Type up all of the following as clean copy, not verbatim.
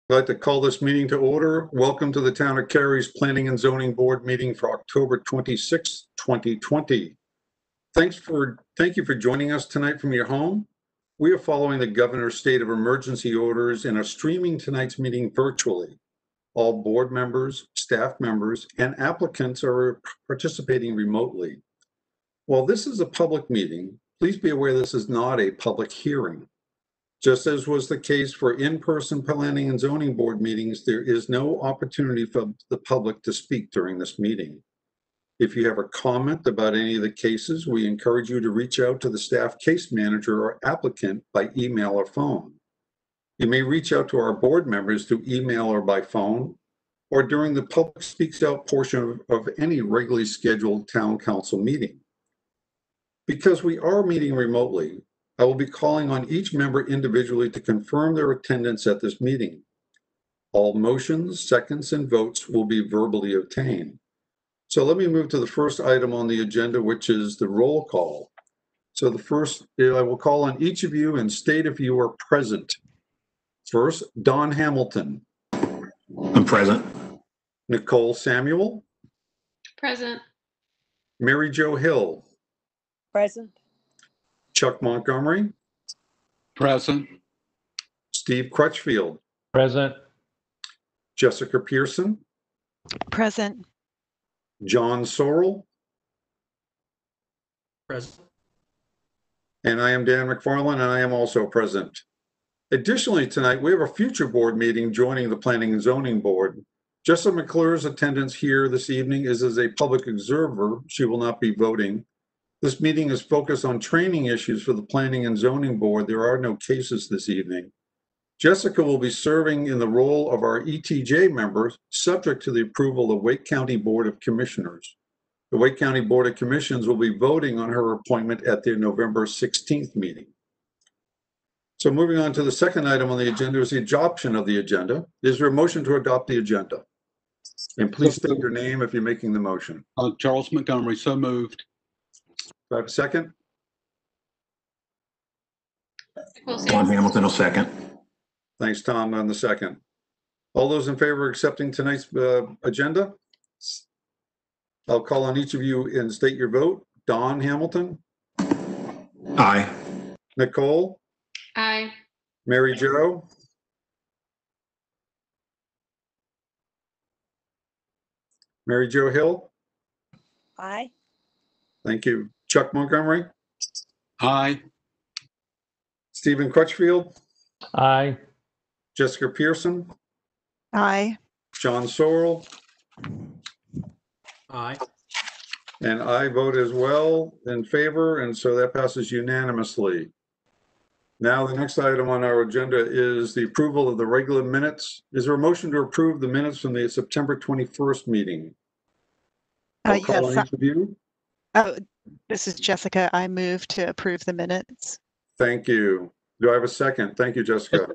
I'd like to call this meeting to order. Welcome to the Town of Cary's Planning and Zoning Board meeting for October 26, 2020. Thank you for joining us tonight from your home. We are following the governor's state of emergency orders and are streaming tonight's meeting virtually. All board members, staff members, and applicants are participating remotely. While this is a public meeting, please be aware this is not a public hearing. Just as was the case for in-person planning and zoning board meetings, there is no opportunity for the public to speak during this meeting. If you have a comment about any of the cases, we encourage you to reach out to the staff case manager or applicant by email or phone. You may reach out to our board members through email or by phone, or during the public speaks out portion of any regularly scheduled town council meeting. Because we are meeting remotely, I will be calling on each member individually to confirm their attendance at this meeting. All motions, seconds, and votes will be verbally obtained. So let me move to the first item on the agenda, which is the roll call. So the first, I will call on each of you and state if you are present. First, Don Hamilton. I'm present. Nicole Samuel. Present. Mary Jo Hill. Present. Chuck Montgomery. Present. Steve Crutchfield. Present. Jessica Pearson. Present. John Sorrell. Present. And I am Dan McFarland, and I am also present. Additionally, tonight we have a future board meeting joining the Planning and Zoning Board. Jessica McClure's attendance here this evening is as a public observer. She will not be voting. This meeting is focused on training issues for the Planning and Zoning Board. There are no cases this evening. Jessica will be serving in the role of our ETJ member, subject to the approval of Wake County Board of Commissioners. The Wake County Board of Commissioners will be voting on her appointment at their November 16th meeting. So moving on to the second item on the agenda is the adoption of the agenda. Is there a motion to adopt the agenda? And please state your name if you're making the motion. Charles Montgomery, so moved. Do I have a second? Don Hamilton will second. Thanks, Tom, on the second. All those in favor of accepting tonight's agenda? I'll call on each of you and state your vote. Don Hamilton. Aye. Nicole. Aye. Mary Jo. Mary Jo Hill. Aye. Thank you. Chuck Montgomery. Aye. Stephen Crutchfield. Aye. Jessica Pearson. Aye. John Sorrell. Aye. And I vote as well in favor, and so that passes unanimously. Now, the next item on our agenda is the approval of the regular minutes. Is there a motion to approve the minutes from the September 21st meeting? I'll call on Yes. each of you. Oh, this is Jessica. I move to approve the minutes. Thank you. Do I have a second? Thank you, Jessica.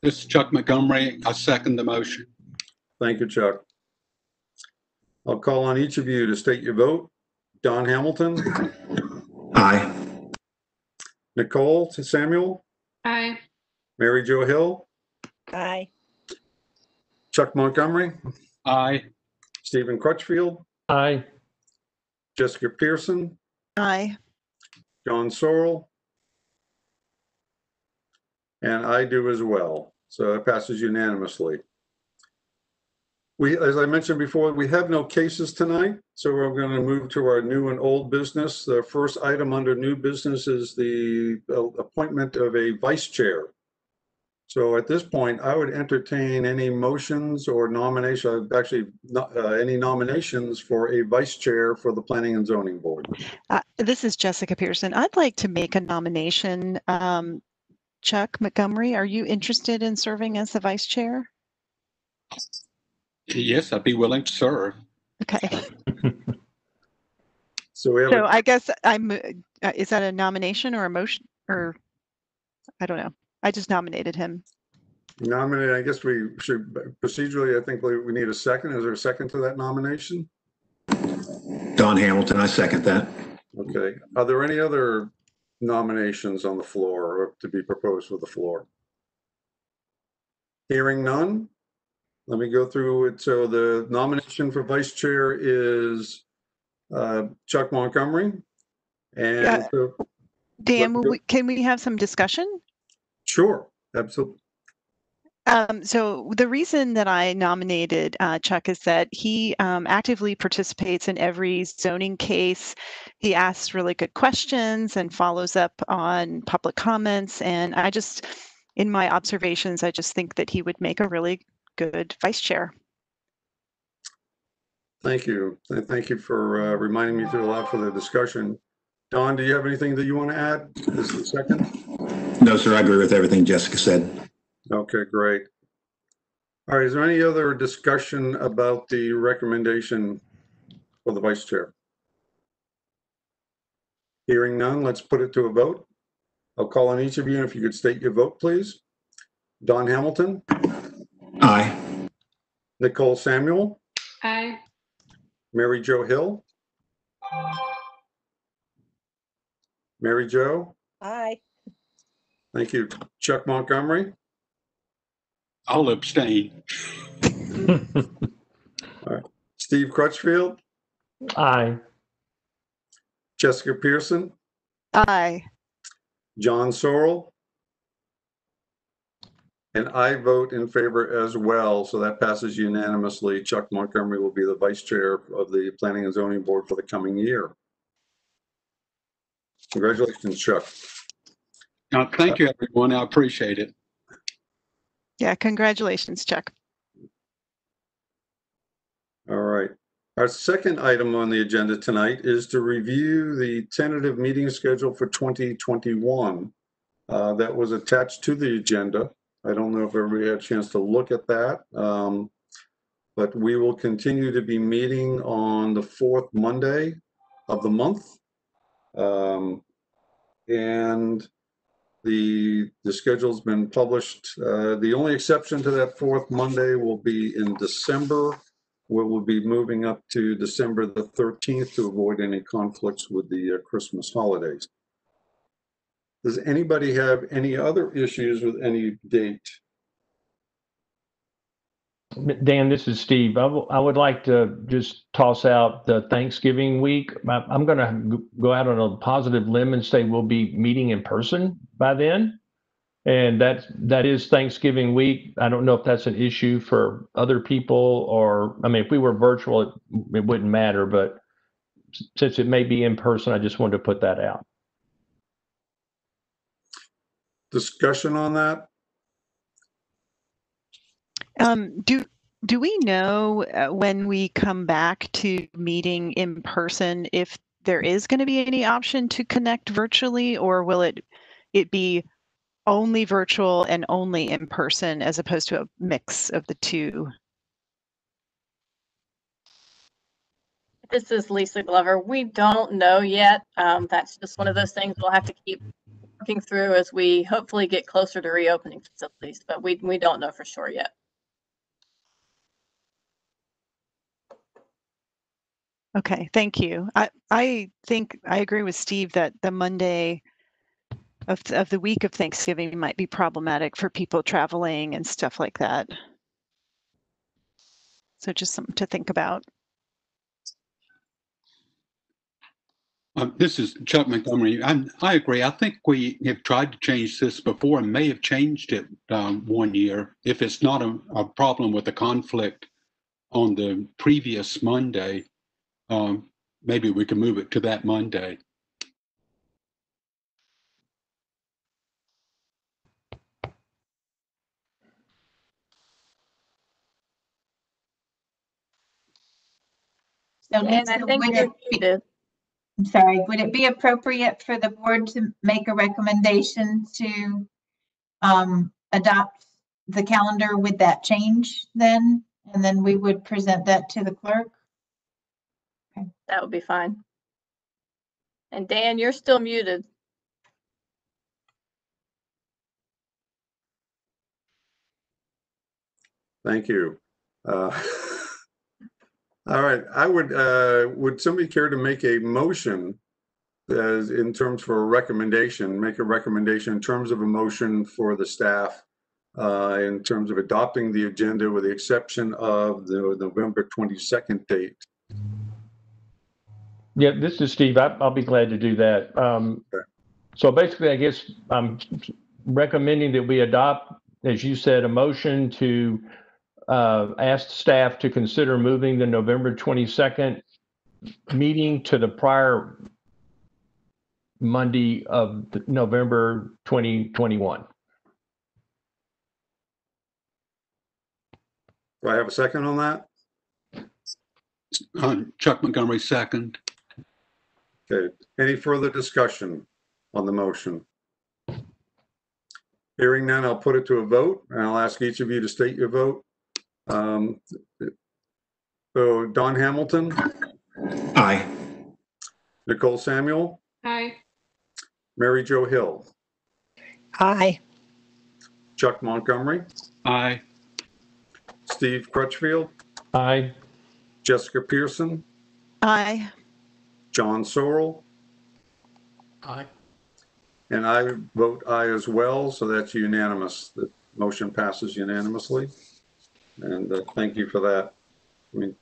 This is Chuck Montgomery. I second the motion. Thank you, Chuck. I'll call on each of you to state your vote. Don Hamilton. Aye. Nicole Samuel. Aye. Mary Jo Hill. Aye. Chuck Montgomery. Aye. Stephen Crutchfield. Aye. Jessica Pearson. Aye. John Sorrell. And I do as well. So it passes unanimously. As I mentioned before, we have no cases tonight, so we're going to move to our new and old business. The first item under new business is the appointment of a vice chair. So at this point, I would entertain any motions or nominations, any nominations for a vice chair for the Planning and Zoning Board. This is Jessica Pearson. I'd like to make a nomination. Chuck Montgomery, are you interested in serving as the vice chair? Yes, I'd be willing to serve. Okay. So we have So I guess is that a nomination or a motion, or I don't know. I just nominated him. nominated. I guess we should procedurally, I think we need a second. Is there a second to that nomination? Don Hamilton, I second that. Okay. Are there any other nominations on the floor or to be proposed for the floor? Hearing none, let me go through it. So the nomination for vice chair is Chuck Montgomery. And Yeah. so, Dan, can we have some discussion? sure, absolutely. So the reason that I nominated Chuck is that he actively participates in every zoning case. He asks really good questions and follows up on public comments. And I just, in my observations, I just think that he would make a really good vice chair. Thank you. Thank you for reminding me to allow for the discussion. Don, do you have anything that you want to add? This is the second. No, sir, I agree with everything Jessica said. Okay, great. All right, is there any other discussion about the recommendation for the vice chair? Hearing none, let's put it to a vote. I'll call on each of you, and if you could state your vote, please. Don Hamilton. Aye. Nicole Samuel. Aye. Mary Jo Hill. Mary Jo. Aye. Thank you. Chuck Montgomery. I'll abstain. All right. Steve Crutchfield. Aye. Jessica Pearson. Aye. John Sorrell. And I vote in favor as well, so that passes unanimously. Chuck Montgomery will be the vice chair of the Planning and Zoning Board for the coming year. Congratulations, Chuck. Thank you, everyone. I appreciate it. Yeah, congratulations, Chuck. All right. Our second item on the agenda tonight is to review the tentative meeting schedule for 2021 that was attached to the agenda. I don't know if everybody had a chance to look at that, but we will continue to be meeting on the fourth Monday of the month. And the schedule's been published. The only exception to that fourth Monday will be in December, where we'll be moving up to December the 13th to avoid any conflicts with the Christmas holidays. Does anybody have any other issues with any date? Dan, this is Steve. I would like to just toss out the Thanksgiving week. I'm going to go out on a positive limb and say we'll be meeting in person by then. And that is Thanksgiving week. I don't know if that's an issue for other people, or, I mean, if we were virtual, it wouldn't matter. But since it may be in person, I just wanted to put that out. Discussion on that? Do we know when we come back to meeting in person if there is going to be any option to connect virtually, or will it be only virtual and only in person as opposed to a mix of the two? This is Lisa Glover. We don't know yet. That's just one of those things we'll have to keep working through as we hopefully get closer to reopening facilities, but we don't know for sure yet. Okay, thank you. I think I agree with Steve that the Monday of the week of Thanksgiving might be problematic for people traveling and stuff like that. So just something to think about. This is Chuck Montgomery. I agree. I think we have tried to change this before and may have changed it one year. If it's not a problem with the conflict on the previous Monday, maybe we can move it to that Monday. So And I think you're muted. I'm sorry, would it be appropriate for the board to make a recommendation to adopt the calendar with that change then? And then we would present that to the clerk? Okay. That would be fine. And Dan, you're still muted. Thank you. All right, I would somebody care to make a motion as in terms for a recommendation, make a recommendation in terms of a motion for the staff in terms of adopting the agenda with the exception of the November 22nd date. Yeah, this is Steve. I'll be glad to do that. So basically, I guess I'm recommending that we adopt, as you said, a motion to ask staff to consider moving the November 22nd meeting to the prior Monday of November 2021. Do I have a second on that? Chuck Montgomery, second. Okay. Any further discussion on the motion? Hearing none, I'll put it to a vote, and I'll ask each of you to state your vote. So Don Hamilton? Aye. Nicole Samuel? Aye. Mary Jo Hill? Aye. Chuck Montgomery? Aye. Steve Crutchfield? Aye. Jessica Pearson? Aye. John Sorrell? Aye. And I vote aye as well, so that's unanimous. The motion passes unanimously. And thank you for that. I mean,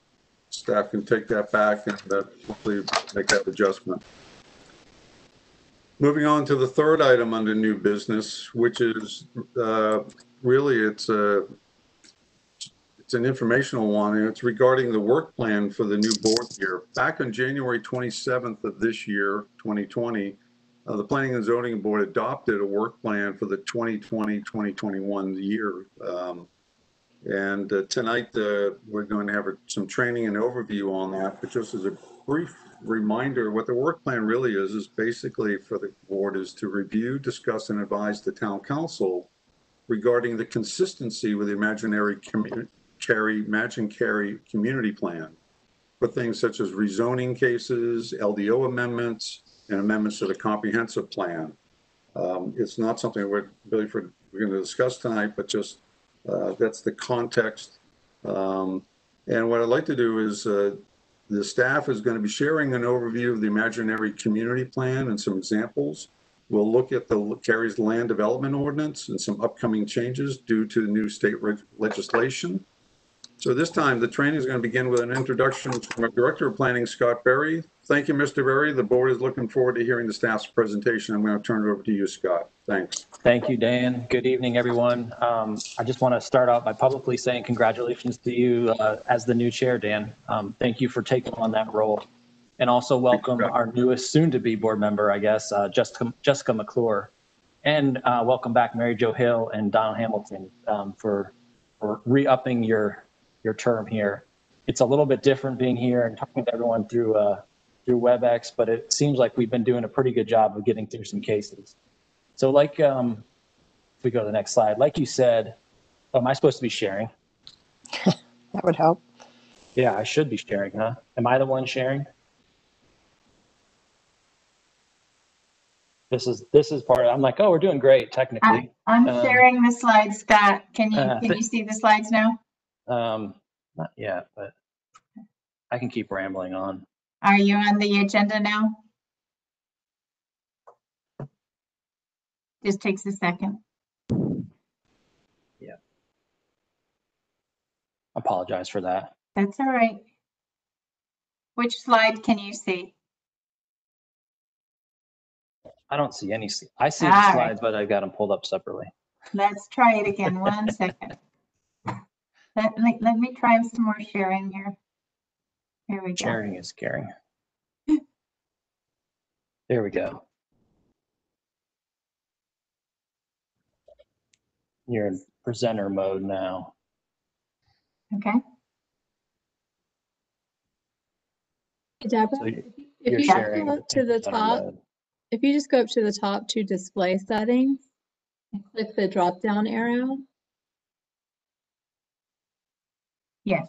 staff can take that back and hopefully make that adjustment. Moving on to the third item under new business, which is really it's an informational one, and it's regarding the work plan for the new board year. Back on January 27th of this year, 2020, the Planning and Zoning Board adopted a work plan for the 2020-2021 year. And tonight we're going to have some training and overview on that, but just as a brief reminder, what the work plan really is basically for the board is to review, discuss, and advise the town council regarding the consistency with the imaginary Cary community plan for things such as rezoning cases, LDO amendments, and amendments to the comprehensive plan. It's not something we're going to discuss tonight, but just that's the context. And what I'd like to do is the staff is going to be sharing an overview of the imaginary community plan and some examples. We'll look at the Cary's land development ordinance and some upcoming changes due to the new state legislation. So this time the training is going to begin with an introduction from our Director of Planning, Scott Berry. Thank you, Mr. Berry. The board is looking forward to hearing the staff's presentation. I'm going to turn it over to you, Scott. Thanks. Thank you, Dan. Good evening, everyone. I just want to start out by publicly saying congratulations to you as the new chair, Dan. Thank you for taking on that role. And also welcome our newest soon-to-be board member, I guess, Jessica McClure. And welcome back Mary Jo Hill and Don Hamilton for re-upping your term here. It's a little bit different being here and talking to everyone through WebEx, but it seems like we've been doing a pretty good job of getting through some cases. So like, if we go to the next slide, like you said, am I supposed to be sharing? That would help. Yeah, I should be sharing, huh? Am I the one sharing? This is part of, I'm like, oh, we're doing great technically. I'm sharing the slides, Scott. Can you see the slides now? Not yet, but I can keep rambling on. Are you on the agenda now? Just takes a second. Yeah. Apologize for that. That's all right. Which slide can you see? I don't see any. I see the slides, right, but I got them pulled up separately. Let's try it again. 1 second. Let me try some more sharing here. Here we go. Sharing is caring. There we go. You're in presenter mode now. Okay. Deborah, So if you just go up to the top, if you just go up to the top to display settings and click the drop down arrow. Yes.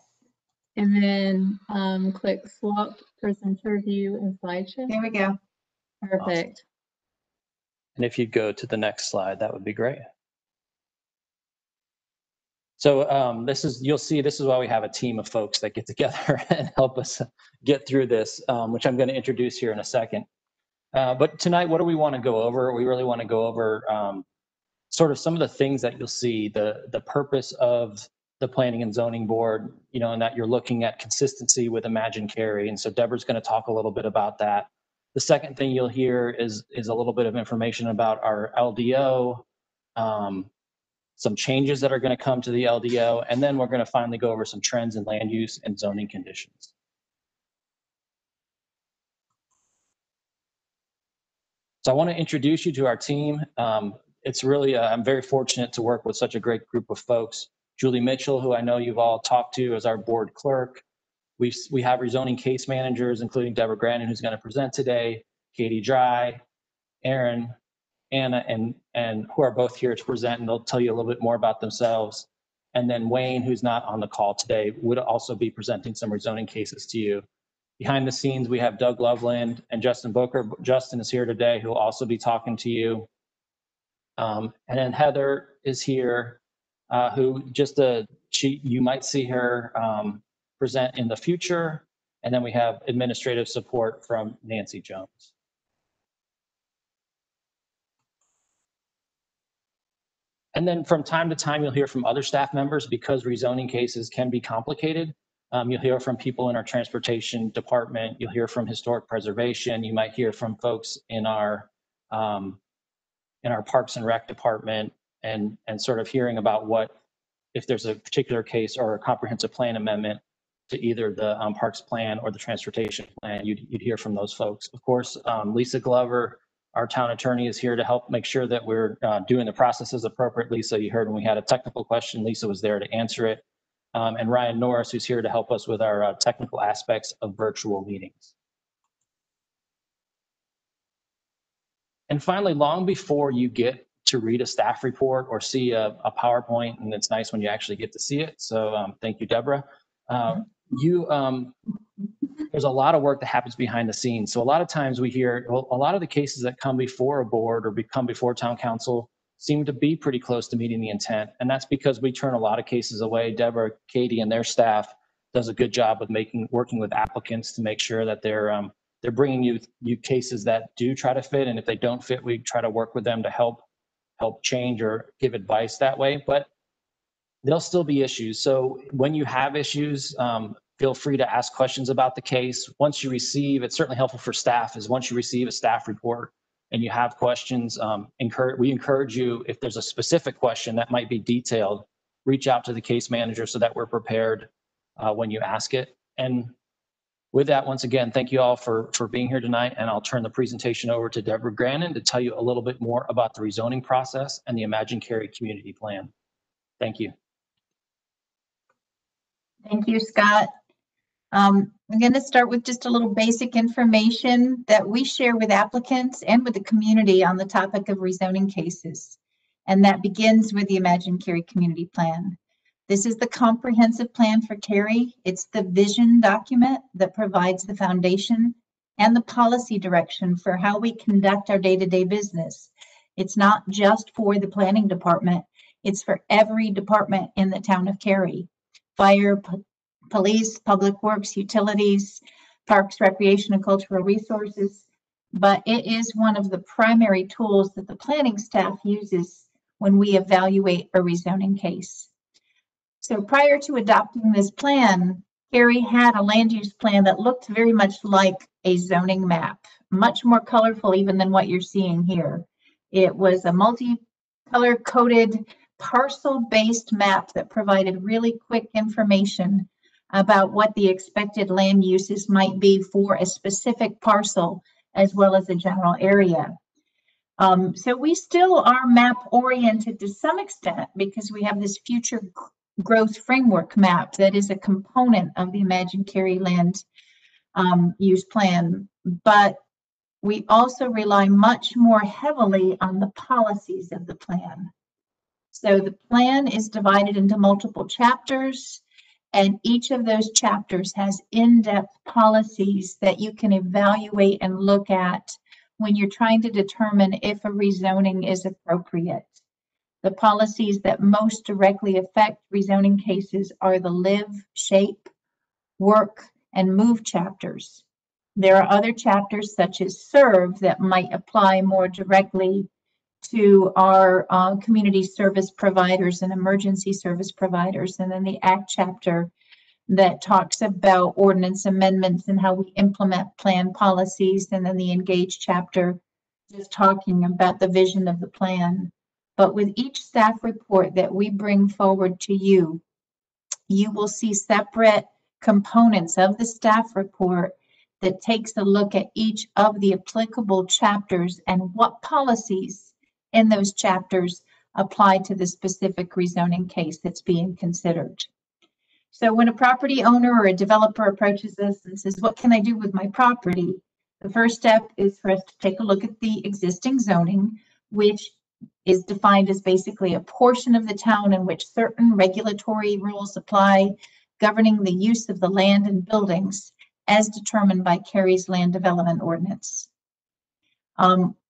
And then click swap presenter view and slideshow. There we go. Perfect. Awesome. And if you go to the next slide, that would be great. So you'll see, this is why we have a team of folks that get together and help us get through this, which I'm going to introduce here in a second. But tonight, what do we want to go over? We really want to go over sort of some of the things that you'll see, the purpose of the Planning and Zoning Board, you know, and that you're looking at consistency with Imagine Cary. And so Deborah's going to talk a little bit about that. The second thing you'll hear is a little bit of information about our LDO, some changes that are going to come to the LDO, and then we're going to finally go over some trends in land use and zoning conditions. So I want to introduce you to our team. It's really, I'm very fortunate to work with such a great group of folks. Julie Mitchell, who I know you've all talked to as our board clerk. We have rezoning case managers, including Deborah Grandin, who's going to present today, Katie Dry, Aaron, Anna, and who are both here to present, and they'll tell you a little bit more about themselves. And then Wayne, who's not on the call today, would also be presenting some rezoning cases to you. Behind the scenes, we have Doug Loveland and Justin Booker. Justin is here today, who will also be talking to you. And then Heather is here, who you might see her present in the future. And then we have administrative support from Nancy Jones. And then from time to time, you'll hear from other staff members because rezoning cases can be complicated. You'll hear from people in our transportation department. You'll hear from historic preservation. You might hear from folks in our Parks and Rec department, and sort of hearing about what, if there's a particular case or a comprehensive plan amendment to either the Parks plan or the transportation plan, you'd hear from those folks. Of course, Lisa Glover, our town attorney, is here to help make sure that we're doing the processes appropriately. So you heard when we had a technical question, Lisa was there to answer it. And Ryan Norris, who's here to help us with our technical aspects of virtual meetings. And finally, long before you get to read a staff report or see a PowerPoint, and it's nice when you actually get to see it. So thank you, Deborah. There's a lot of work that happens behind the scenes. So a lot of times we hear, well, a lot of the cases that come before a board or come before town council seem to be pretty close to meeting the intent. And that's because we turn a lot of cases away. Deborah, Katie, and their staff does a good job of working with applicants to make sure that they're bringing you cases that do try to fit. And if they don't fit, we try to work with them to help change or give advice that way. But there'll still be issues. So when you have issues, feel free to ask questions about the case. Once you receive, it's certainly helpful for staff, is once you receive a staff report and you have questions, we encourage you, if there's a specific question that might be detailed, reach out to the case manager so that we're prepared when you ask it. And with that, once again, thank you all for being here tonight, and I'll turn the presentation over to Deborah Grandin to tell you a little bit more about the rezoning process and the Imagine Cary community plan. Thank you. Thank you, Scott. I'm going to start with just a little basic information that we share with applicants and with the community on the topic of rezoning cases. And that begins with the Imagine Cary community plan. This is the comprehensive plan for Cary. It's the vision document that provides the foundation and the policy direction for how we conduct our day-to-day business. It's not just for the planning department. It's for every department in the town of Cary. Fire, police, public works, utilities, parks, recreation, and cultural resources. But it is one of the primary tools that the planning staff uses when we evaluate a rezoning case. So prior to adopting this plan, Cary had a land use plan that looked very much like a zoning map, much more colorful even than what you're seeing here. It was a multi-color coded parcel-based map that provided really quick information about what the expected land uses might be for a specific parcel as well as a general area. So we still are map oriented to some extent because we have this future growth framework map that is a component of the Imagine Cary land use plan, but we also rely much more heavily on the policies of the plan. So the plan is divided into multiple chapters, and each of those chapters has in-depth policies that you can evaluate and look at when you're trying to determine if a rezoning is appropriate. The policies that most directly affect rezoning cases are the live, shape, work, and move chapters. There are other chapters such as serve that might apply more directly to our community service providers and emergency service providers, and then the Act chapter that talks about ordinance amendments and how we implement plan policies, and then the Engage chapter just talking about the vision of the plan. But with each staff report that we bring forward to you, you will see separate components of the staff report that takes a look at each of the applicable chapters and what policies in those chapters apply to the specific rezoning case that's being considered. So when a property owner or a developer approaches us and says, what can I do with my property? The first step is for us to take a look at the existing zoning, which is defined as basically a portion of the town in which certain regulatory rules apply, governing the use of the land and buildings as determined by Cary's land development ordinance.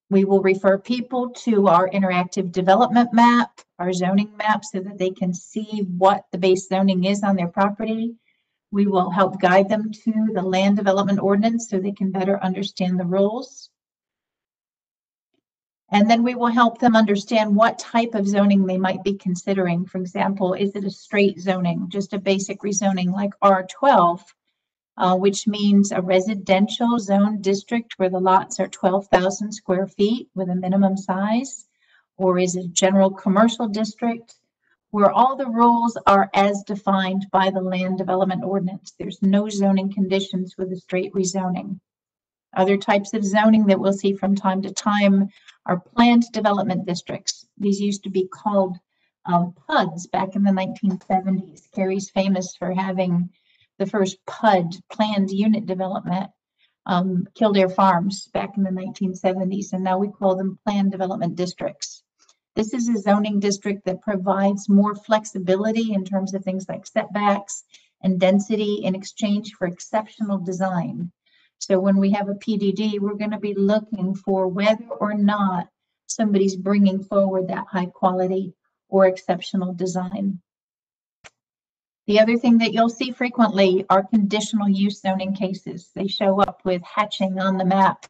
We will refer people to our interactive development map, our zoning map, so that they can see what the base zoning is on their property. We will help guide them to the land development ordinance so they can better understand the rules. And then we will help them understand what type of zoning they might be considering. For example, is it a straight zoning, just a basic rezoning like R12, which means a residential zone district where the lots are 12,000 square feet with a minimum size? Or is it a general commercial district where all the rules are as defined by the land development ordinance? There's no zoning conditions with a straight rezoning. Other types of zoning that we'll see from time to time are planned development districts. These used to be called PUDs back in the 1970s. Cary's famous for having the first PUD, planned unit development, Kildare Farms back in the 1970s, and now we call them planned development districts. This is a zoning district that provides more flexibility in terms of things like setbacks and density in exchange for exceptional design. So when we have a PDD, we're going to be looking for whether or not somebody's bringing forward that high quality or exceptional design. The other thing that you'll see frequently are conditional use zoning cases. They show up with hatching on the map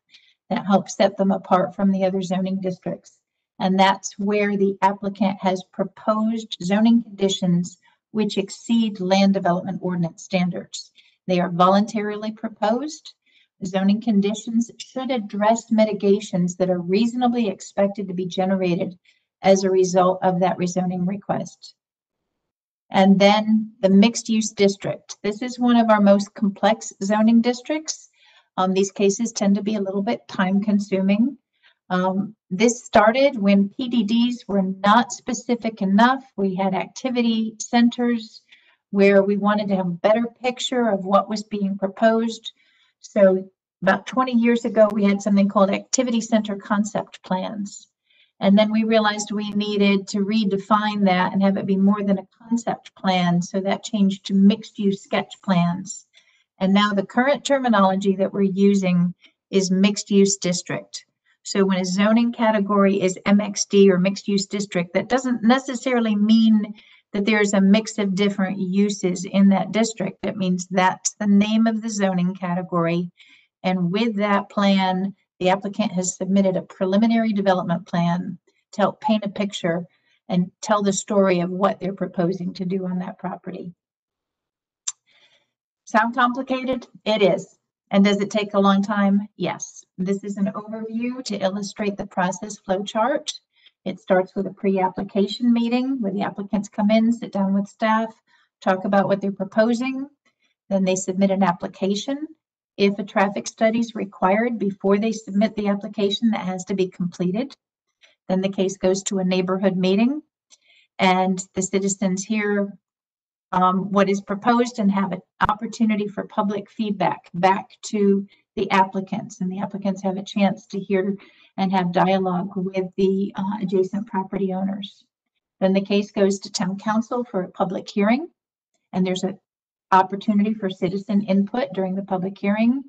that helps set them apart from the other zoning districts. And that's where the applicant has proposed zoning conditions which exceed land development ordinance standards. They are voluntarily proposed. Zoning conditions should address mitigations that are reasonably expected to be generated as a result of that rezoning request. And then the mixed use district. This is one of our most complex zoning districts. These cases tend to be a little bit time consuming. This started when PDDs were not specific enough. We had activity centers where we wanted to have a better picture of what was being proposed. So about 20 years ago, we had something called activity center concept plans. And then we realized we needed to redefine that and have it be more than a concept plan. So that changed to mixed use sketch plans. And now the current terminology that we're using is mixed use district. So when a zoning category is MXD or mixed use district, that doesn't necessarily mean that there's a mix of different uses in that district. That means that's the name of the zoning category. And with that plan, the applicant has submitted a preliminary development plan to help paint a picture and tell the story of what they're proposing to do on that property. Sound complicated? It is. And does it take a long time? Yes. This is an overview to illustrate the process flow chart. It starts with a pre-application meeting where the applicants come in, sit down with staff, talk about what they're proposing. Then they submit an application. If a traffic study is required before they submit the application, that has to be completed. Then the case goes to a neighborhood meeting and the citizens hear what is proposed and have an opportunity for public feedback back to the applicants. And the applicants have a chance to hear and have dialogue with the adjacent property owners. Then the case goes to town council for a public hearing. And there's an opportunity for citizen input during the public hearing.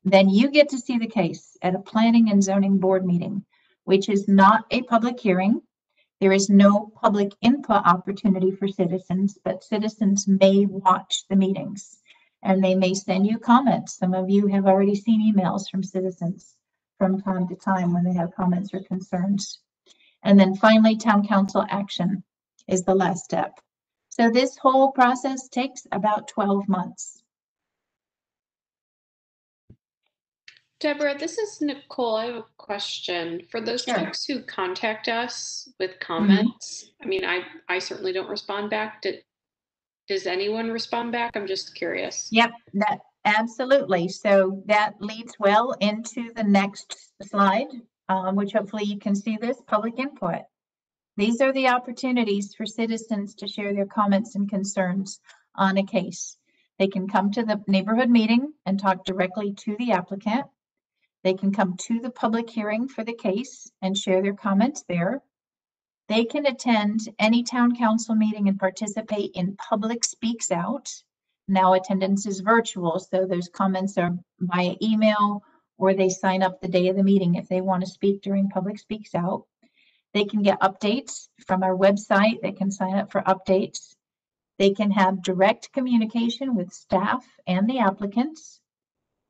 Then you get to see the case at a planning and zoning board meeting, which is not a public hearing. There is no public input opportunity for citizens, but citizens may watch the meetings and they may send you comments. Some of you have already seen emails from citizens from time to time when they have comments or concerns. And then finally, town council action is the last step. So this whole process takes about 12 months. Deborah, this is Nicole. I have a question. For those Sure. folks who contact us with comments, I mean, I certainly don't respond back. Does anyone respond back? I'm just curious. Yep, that absolutely. So that leads well into the next slide, which hopefully you can see this, public input. These are the opportunities for citizens to share their comments and concerns on a case. They can come to the neighborhood meeting and talk directly to the applicant. They can come to the public hearing for the case and share their comments there. They can attend any town council meeting and participate in public speaks out. Now attendance is virtual, so those comments are via email, or they sign up the day of the meeting if they want to speak during public speaks out. They can get updates from our website. They can sign up for updates. They can have direct communication with staff and the applicants.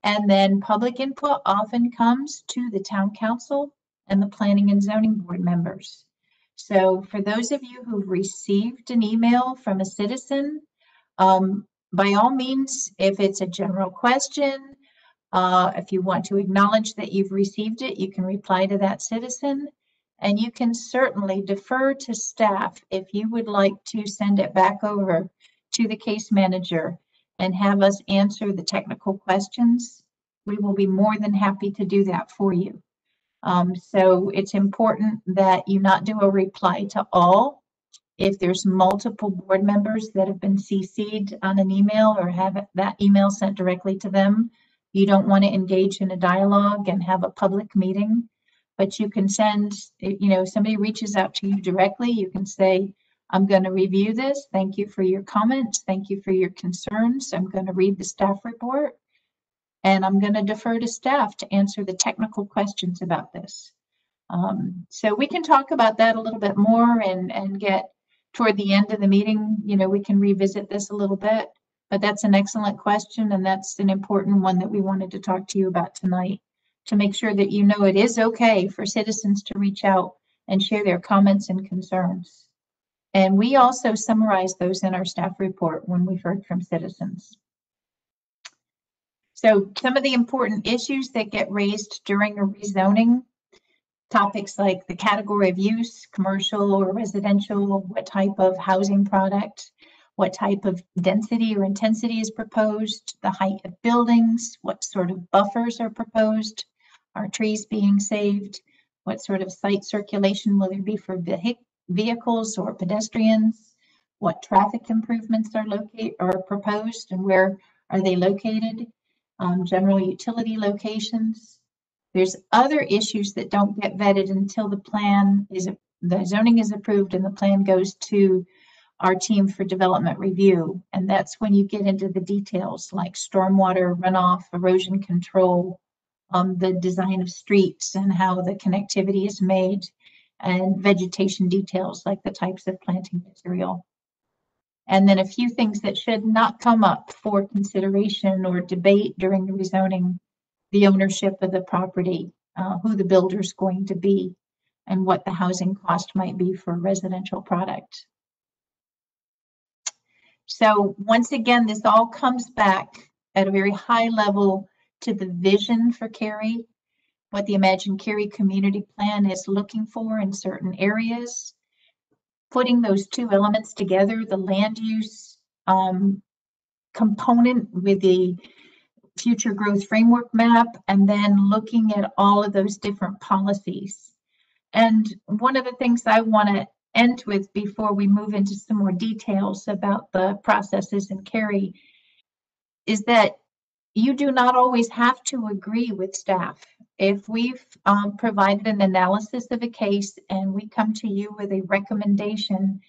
And then public input often comes to the town council and the planning and zoning board members. So for those of you who've received an email from a citizen, by all means, if it's a general question, if you want to acknowledge that you've received it, you can reply to that citizen. And you can certainly defer to staff if you would like to send it back over to the case manager and have us answer the technical questions. We will be more than happy to do that for you. So it's important that you not do a reply to all. If there's multiple board members that have been CC'd on an email or have that email sent directly to them, you don't want to engage in a dialogue and have a public meeting. But you can send, somebody reaches out to you directly, you can say, I'm going to review this. Thank you for your comments. Thank you for your concerns. I'm going to read the staff report and I'm going to defer to staff to answer the technical questions about this. So we can talk about that a little bit more and get toward the end of the meeting, we can revisit this a little bit, but that's an excellent question. And that's an important one that we wanted to talk to you about tonight, to make sure that it is okay for citizens to reach out and share their comments and concerns. And we also summarize those in our staff report when we've heard from citizens. So some of the important issues that get raised during a rezoning, topics like the category of use, commercial or residential, what type of housing product, what type of density or intensity is proposed, the height of buildings, what sort of buffers are proposed, are trees being saved, what sort of site circulation will there be for vehicles or pedestrians, what traffic improvements are proposed and where are they located, general utility locations. There's other issues that don't get vetted until the zoning is approved and the plan goes to our team for development review. And that's when you get into the details like stormwater runoff, erosion control, the design of streets and how the connectivity is made, and vegetation details like the types of planting material. And then a few things that should not come up for consideration or debate during the rezoning: the ownership of the property, who the builder is going to be, and what the housing cost might be for a residential product. So once again, this all comes back at a very high level to the vision for Cary, what the Imagine Cary community plan is looking for in certain areas. Putting those two elements together, the land use component with the future growth framework map, and then looking at all of those different policies. And one of the things I want to end with before we move into some more details about the processes in Cary is that you do not always have to agree with staff. If we've provided an analysis of a case and we come to you with a recommendation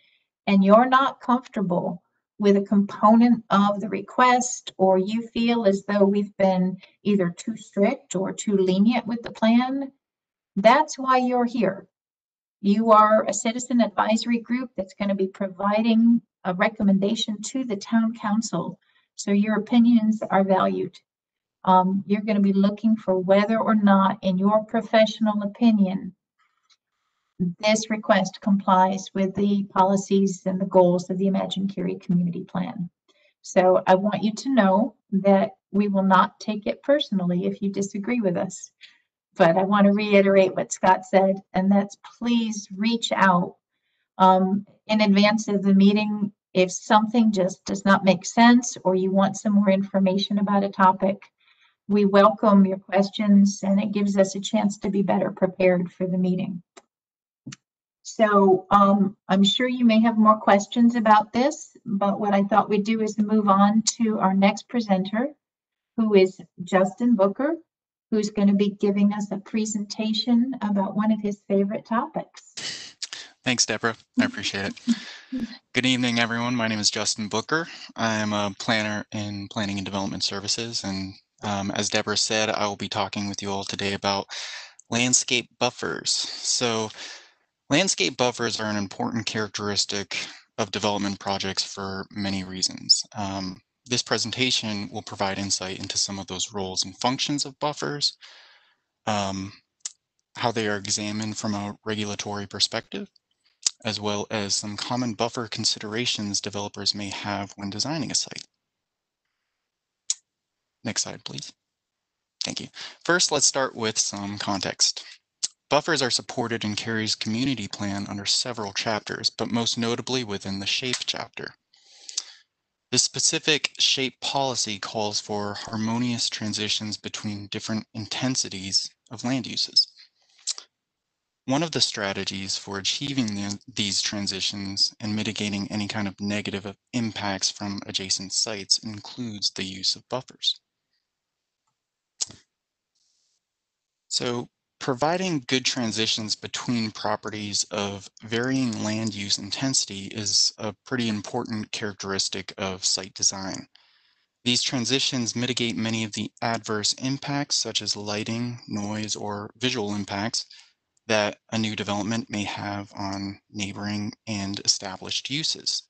and you're not comfortable with a component of the request, or you feel as though we've been either too strict or too lenient with the plan, that's why you're here. You are a citizen advisory group that's going to be providing a recommendation to the town council, so your opinions are valued. You're going to be looking for whether or not, in your professional opinion, this request complies with the policies and the goals of the Imagine Cary Community Plan. So I want you to know that we will not take it personally if you disagree with us. But I want to reiterate what Scott said, and that's please reach out in advance of the meeting if something just does not make sense or you want some more information about a topic. We welcome your questions, and it gives us a chance to be better prepared for the meeting. So I'm sure you may have more questions about this, but what I thought we'd do is move on to our next presenter, who is Justin Booker, who's going to be giving us a presentation about one of his favorite topics. Thanks, Deborah. I appreciate it. Good evening, everyone. My name is Justin Booker. I'm a planner in Planning and Development Services, and as Deborah said, I will be talking with you all today about landscape buffers. So landscape buffers are an important characteristic of development projects for many reasons. This presentation will provide insight into some of those roles and functions of buffers, how they are examined from a regulatory perspective, as well as some common buffer considerations developers may have when designing a site. Next slide, please. Thank you. First, let's start with some context. Buffers are supported in Cary's community plan under several chapters, but most notably within the shape chapter. The specific shape policy calls for harmonious transitions between different intensities of land uses. One of the strategies for achieving these transitions and mitigating any kind of negative impacts from adjacent sites includes the use of buffers. So, providing good transitions between properties of varying land use intensity is a pretty important characteristic of site design. These transitions mitigate many of the adverse impacts, such as lighting, noise, or visual impacts, that a new development may have on neighboring and established uses.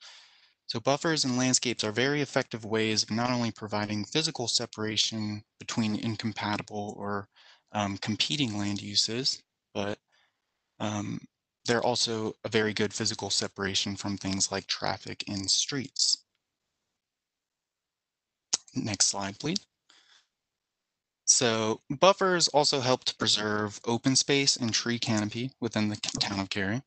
So buffers and landscapes are very effective ways of not only providing physical separation between incompatible or competing land uses, but they're also a very good physical separation from things like traffic in streets. Next slide, please. So buffers also help to preserve open space and tree canopy within the town of Cary,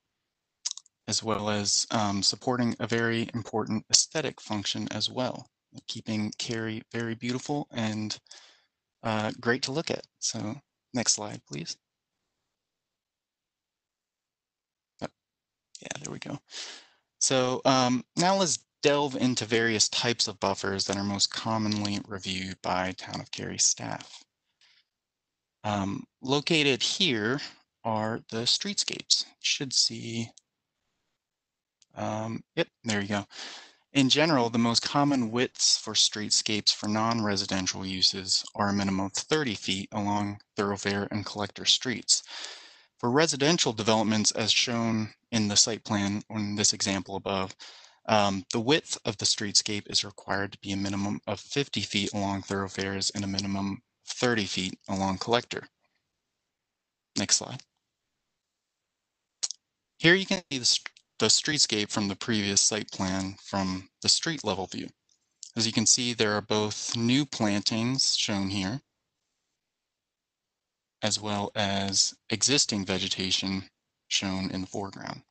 as well as supporting a very important aesthetic function as well, keeping Cary very beautiful and great to look at. So next slide, please. Oh, yeah, there we go. So now let's delve into various types of buffers that are most commonly reviewed by Town of Cary staff. Located here are the streetscapes. You should see, yep, there you go. In general, the most common widths for streetscapes for non-residential uses are a minimum of 30 feet along thoroughfare and collector streets. For residential developments, as shown in the site plan on this example above, the width of the streetscape is required to be a minimum of 50 feet along thoroughfares and a minimum of 30 feet along collector. Next slide. Here you can see the streetscape from the previous site plan from the street level view. As you can see, there are both new plantings shown here, as well as existing vegetation shown in the foreground.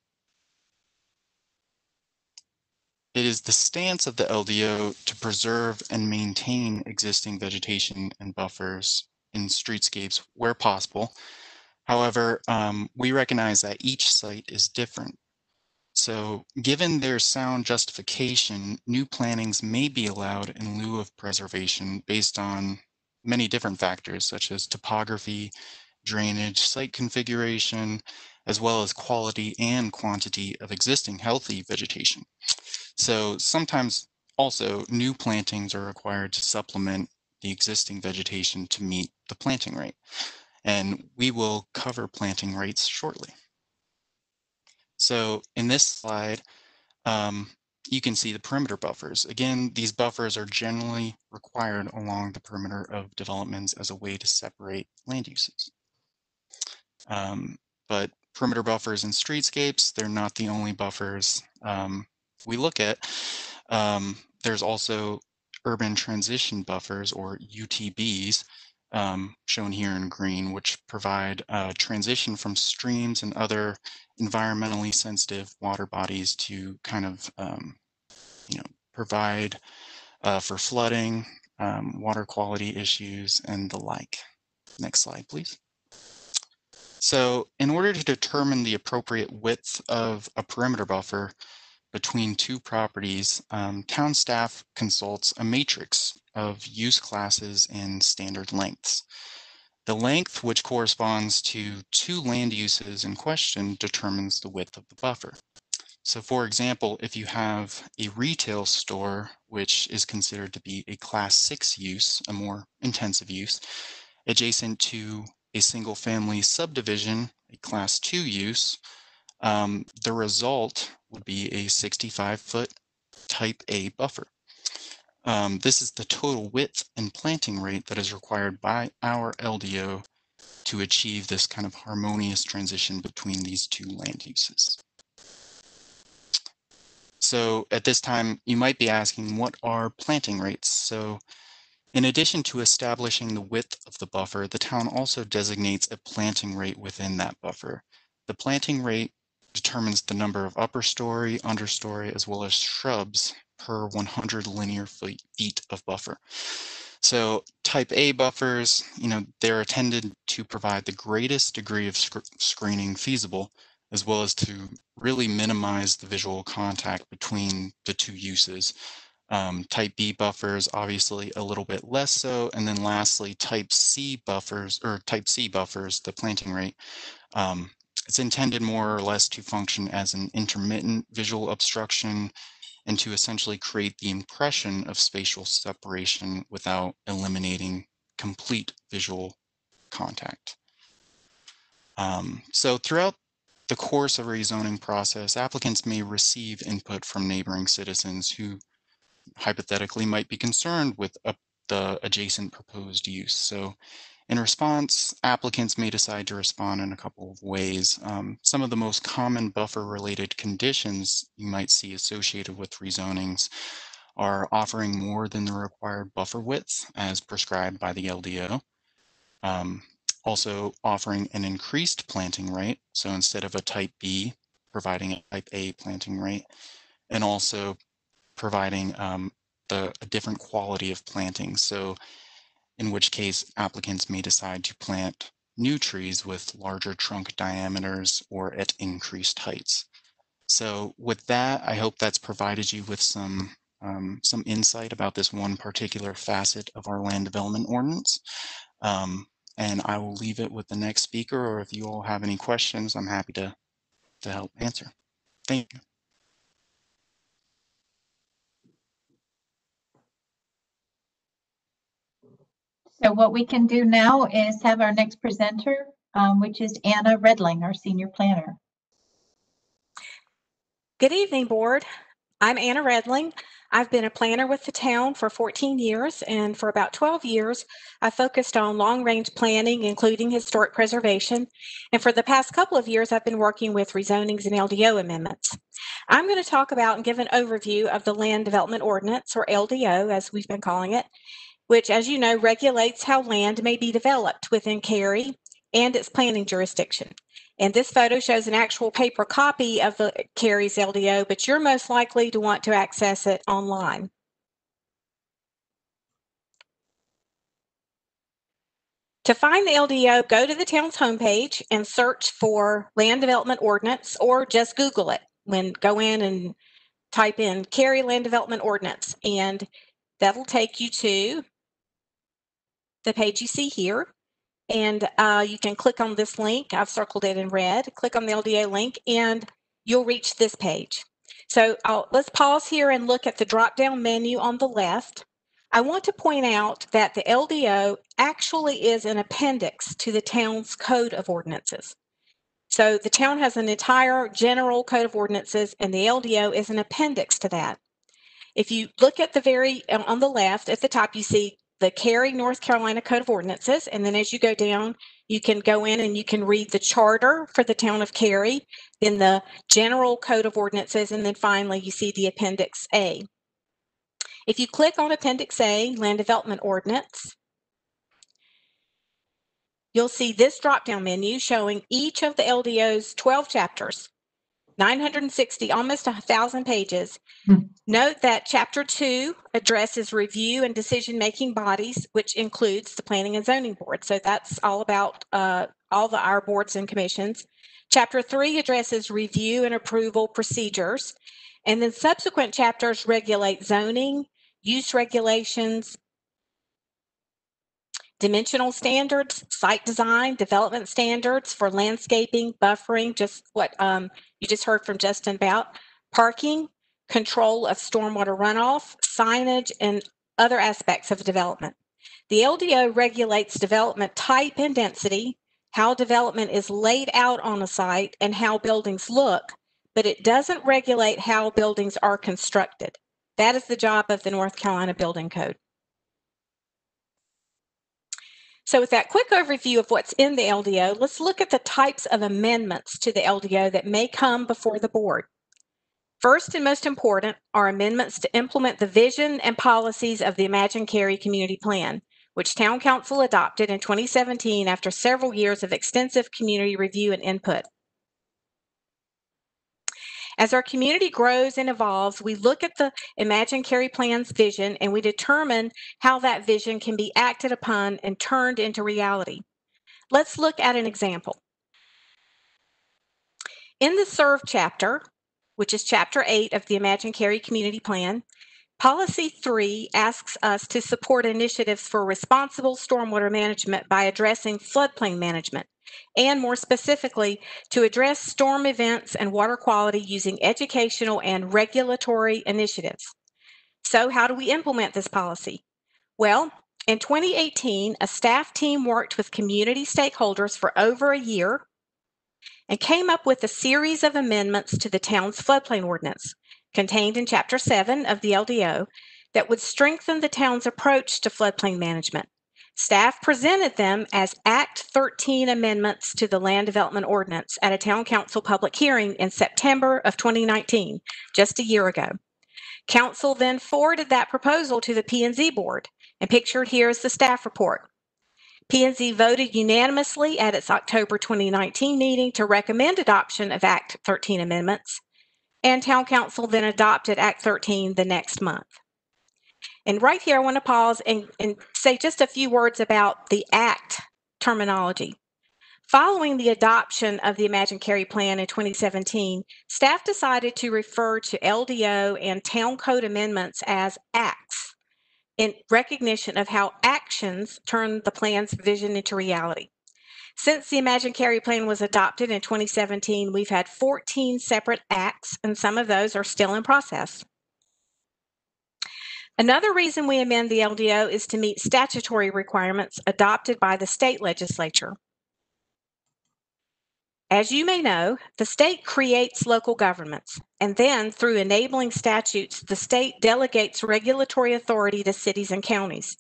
It is the stance of the LDO to preserve and maintain existing vegetation and buffers in streetscapes where possible. However, we recognize that each site is different. So given their sound justification, new plantings may be allowed in lieu of preservation based on many different factors, such as topography, drainage, site configuration, as well as quality and quantity of existing healthy vegetation. So sometimes also new plantings are required to supplement the existing vegetation to meet the planting rate. And we will cover planting rates shortly. So in this slide, you can see the perimeter buffers. Again, these buffers are generally required along the perimeter of developments as a way to separate land uses. But perimeter buffers and streetscapes, they're not the only buffers we look at. There's also urban transition buffers, or UTBs, shown here in green, which provide transition from streams and other environmentally sensitive water bodies to kind of provide for flooding, water quality issues, and the like. Next slide, please. So in order to determine the appropriate width of a perimeter buffer between two properties, town staff consults a matrix of use classes and standard lengths. The length, which corresponds to two land uses in question, determines the width of the buffer. So for example, if you have a retail store, which is considered to be a class 6 use, a more intensive use, adjacent to a single family subdivision, a class 2 use, the result would be a 65-foot type A buffer. This is the total width and planting rate that is required by our LDO to achieve this kind of harmonious transition between these two land uses. So at this time, you might be asking, what are planting rates? So in addition to establishing the width of the buffer, the town also designates a planting rate within that buffer. The planting rate determines the number of upper story, understory, as well as shrubs per 100 linear feet of buffer. So type A buffers, they're intended to provide the greatest degree of screening feasible, as well as to really minimize the visual contact between the two uses. Type B buffers, obviously a little bit less so. And then lastly, type C buffers, the planting rate, it's intended more or less to function as an intermittent visual obstruction and to essentially create the impression of spatial separation without eliminating complete visual contact. So throughout the course of a rezoning process, applicants may receive input from neighboring citizens who hypothetically might be concerned with the adjacent proposed use. So in response, applicants may decide to respond in a couple of ways. Some of the most common buffer-related conditions you might see associated with rezonings are offering more than the required buffer width as prescribed by the LDO. Also offering an increased planting rate. So instead of a type B, providing a type A planting rate, and also providing a different quality of planting. So in which case applicants may decide to plant new trees with larger trunk diameters or at increased heights. So with that, I hope that's provided you with some insight about this one particular facet of our land development ordinance. And I will leave it with the next speaker, or if you all have any questions, I'm happy to help answer. Thank you. So what we can do now is have our next presenter, which is Anna Redling, our senior planner. Good evening, board. I'm Anna Redling. I've been a planner with the town for 14 years, and for about 12 years, I focused on long-range planning, including historic preservation. And for the past couple of years, I've been working with rezonings and LDO amendments. I'm going to talk about and give an overview of the Land Development Ordinance, or LDO, as we've been calling it, which, as you know, regulates how land may be developed within Cary and its planning jurisdiction. And this photo shows an actual paper copy of the Cary's LDO, but you're most likely to want to access it online. To find the LDO, go to the town's homepage and search for Land Development Ordinance, or just Google it. Go in and type in Cary Land Development Ordinance, and that'll take you to the page you see here. And you can click on this link. I've circled it in red. Click on the LDO link and you'll reach this page. So let's pause here and look at the drop-down menu on the left. I want to point out that the LDO actually is an appendix to the town's Code of Ordinances. So the town has an entire general Code of Ordinances, and the LDO is an appendix to that. If you look at the on the left at the top, you see the Cary, North Carolina Code of Ordinances. And then as you go down, you can go in and you can read the charter for the town of Cary, then the general Code of Ordinances, and then finally you see the Appendix A. If you click on Appendix A, Land Development Ordinance, you'll see this drop-down menu showing each of the LDO's 12 chapters, 960, almost 1,000 pages. Note that Chapter 2 addresses review and decision-making bodies, which includes the Planning and Zoning Board. So that's all about our boards and commissions. Chapter 3 addresses review and approval procedures. And then subsequent chapters regulate zoning, use regulations, dimensional standards, site design, development standards for landscaping, buffering, just what you just heard from Justin about, parking, control of stormwater runoff, signage, and other aspects of development. The LDO regulates development type and density, how development is laid out on a site, and how buildings look, but it doesn't regulate how buildings are constructed. That is the job of the North Carolina Building Code. So with that quick overview of what's in the LDO, let's look at the types of amendments to the LDO that may come before the board. First and most important are amendments to implement the vision and policies of the Imagine Cary Community Plan, which Town Council adopted in 2017 after several years of extensive community review and input. As our community grows and evolves, we look at the Imagine Cary Plan's vision and we determine how that vision can be acted upon and turned into reality. Let's look at an example. In the Serve chapter, which is Chapter 8 of the Imagine Cary Community Plan, Policy 3 asks us to support initiatives for responsible stormwater management by addressing floodplain management, and more specifically, to address storm events and water quality using educational and regulatory initiatives. So how do we implement this policy? Well, in 2018, a staff team worked with community stakeholders for over a year and came up with a series of amendments to the town's floodplain ordinance contained in Chapter 7 of the LDO that would strengthen the town's approach to floodplain management. Staff presented them as Act 13 amendments to the Land Development Ordinance at a Town Council public hearing in September of 2019, just a year ago. Council then forwarded that proposal to the P&Z board, and pictured here is the staff report. P&Z voted unanimously at its October 2019 meeting to recommend adoption of Act 13 amendments, and Town Council then adopted Act 13 the next month. And right here, I want to pause and say just a few words about the Act terminology. Following the adoption of the Imagine Cary Plan in 2017, staff decided to refer to LDO and Town Code amendments as acts, in recognition of how actions turn the plan's vision into reality. Since the Imagine Cary Plan was adopted in 2017, we've had 14 separate acts, and some of those are still in process. Another reason we amend the LDO is to meet statutory requirements adopted by the state legislature. As you may know, the state creates local governments, and then through enabling statutes, the state delegates regulatory authority to cities and counties.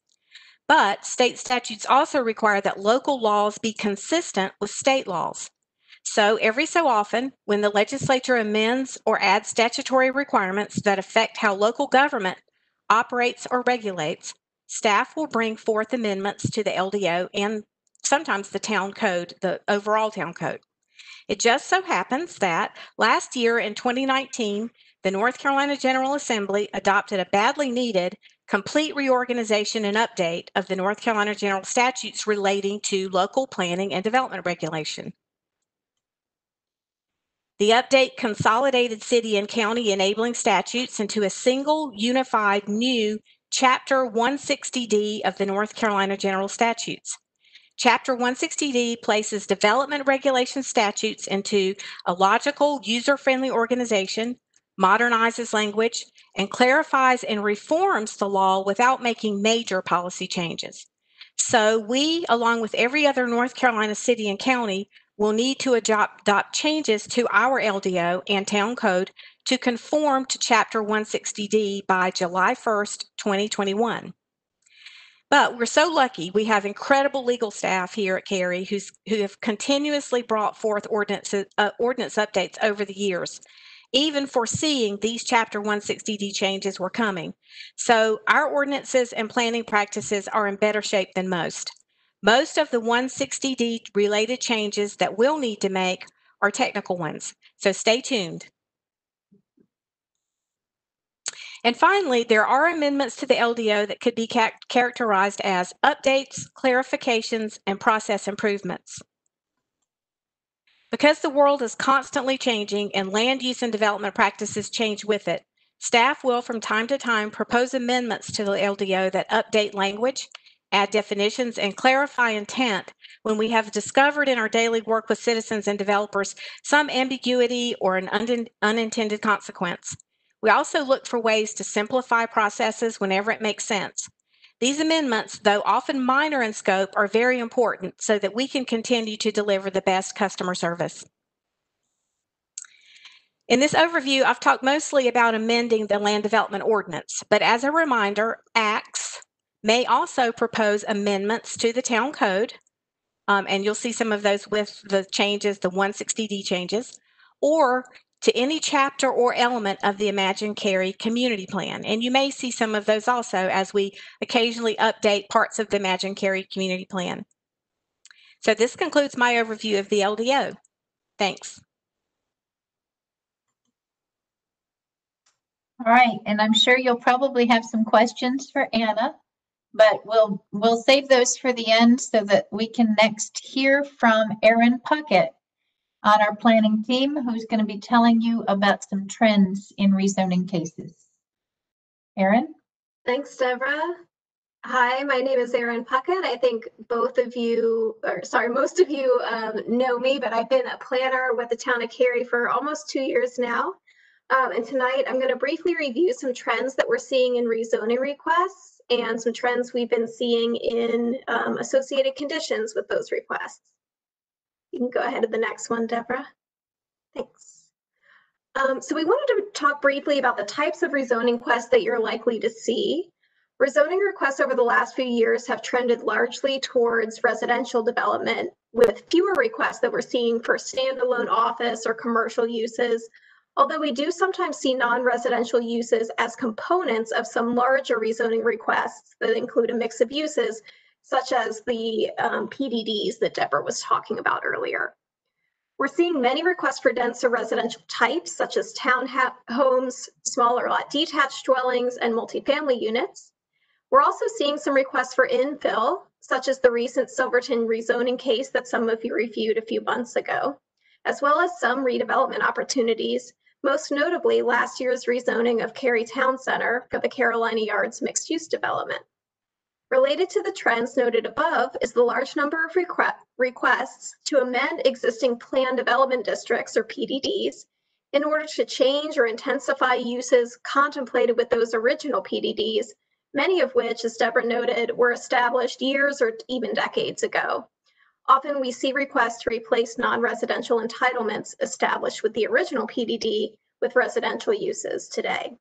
But state statutes also require that local laws be consistent with state laws. So every so often, when the legislature amends or adds statutory requirements that affect how local government operates or regulates, staff will bring forth amendments to the LDO and sometimes the town code, the overall town code. It just so happens that last year in 2019, the North Carolina General Assembly adopted a badly needed complete reorganization and update of the North Carolina General Statutes relating to local planning and development regulation. The update consolidated city and county enabling statutes into a single unified new Chapter 160D of the North Carolina General Statutes. Chapter 160D places development regulation statutes into a logical, user-friendly organization, modernizes language, and clarifies and reforms the law without making major policy changes. So we, along with every other North Carolina city and county, will need to adopt changes to our LDO and town code to conform to Chapter 160D by July 1st, 2021. But we're so lucky we have incredible legal staff here at Cary who have continuously brought forth ordinance updates over the years, even foreseeing these Chapter 160D changes were coming. So our ordinances and planning practices are in better shape than most. Most of the 160D related changes that we'll need to make are technical ones, so stay tuned. And finally, there are amendments to the LDO that could be characterized as updates, clarifications, and process improvements. Because the world is constantly changing and land use and development practices change with it, staff will from time to time propose amendments to the LDO that update language, add definitions, and clarify intent when we have discovered in our daily work with citizens and developers some ambiguity or an unintended consequence. We also look for ways to simplify processes whenever it makes sense. These amendments, though often minor in scope, are very important so that we can continue to deliver the best customer service. In this overview, I've talked mostly about amending the Land Development Ordinance, but as a reminder, ACTS may also propose amendments to the Town Code, and you'll see some of those with the changes, the 160D changes, or to any chapter or element of the Imagine Cary Community Plan. And you may see some of those also as we occasionally update parts of the Imagine Cary Community Plan. So this concludes my overview of the LDO. Thanks. All right, and I'm sure you'll probably have some questions for Anna, but we'll save those for the end so that we can next hear from Erin Puckett on our planning team, who's going to be telling you about some trends in rezoning cases. Erin? Thanks, Deborah. Hi, my name is Erin Puckett. I think most of you know me, but I've been a planner with the town of Cary for almost 2 years now. And tonight I'm going to briefly review some trends that we're seeing in rezoning requests and some trends we've been seeing in associated conditions with those requests. You can go ahead to the next one, Deborah. Thanks. So we wanted to talk briefly about the types of rezoning requests that you're likely to see. Rezoning requests over the last few years have trended largely towards residential development, with fewer requests that we're seeing for standalone office or commercial uses, although we do sometimes see non-residential uses as components of some larger rezoning requests that include a mix of uses, such as the PDDs that Deborah was talking about earlier. We're seeing many requests for denser residential types, such as townhomes, smaller lot detached dwellings, and multifamily units. We're also seeing some requests for infill, such as the recent Silverton rezoning case that some of you reviewed a few months ago, as well as some redevelopment opportunities, most notably last year's rezoning of Cary Town Center for the Carolina Yards mixed-use development. Related to the trends noted above is the large number of requests to amend existing planned development districts, or PDDs, in order to change or intensify uses contemplated with those original PDDs, many of which, as Deborah noted, were established years or even decades ago. Often we see requests to replace non-residential entitlements established with the original PDD with residential uses today.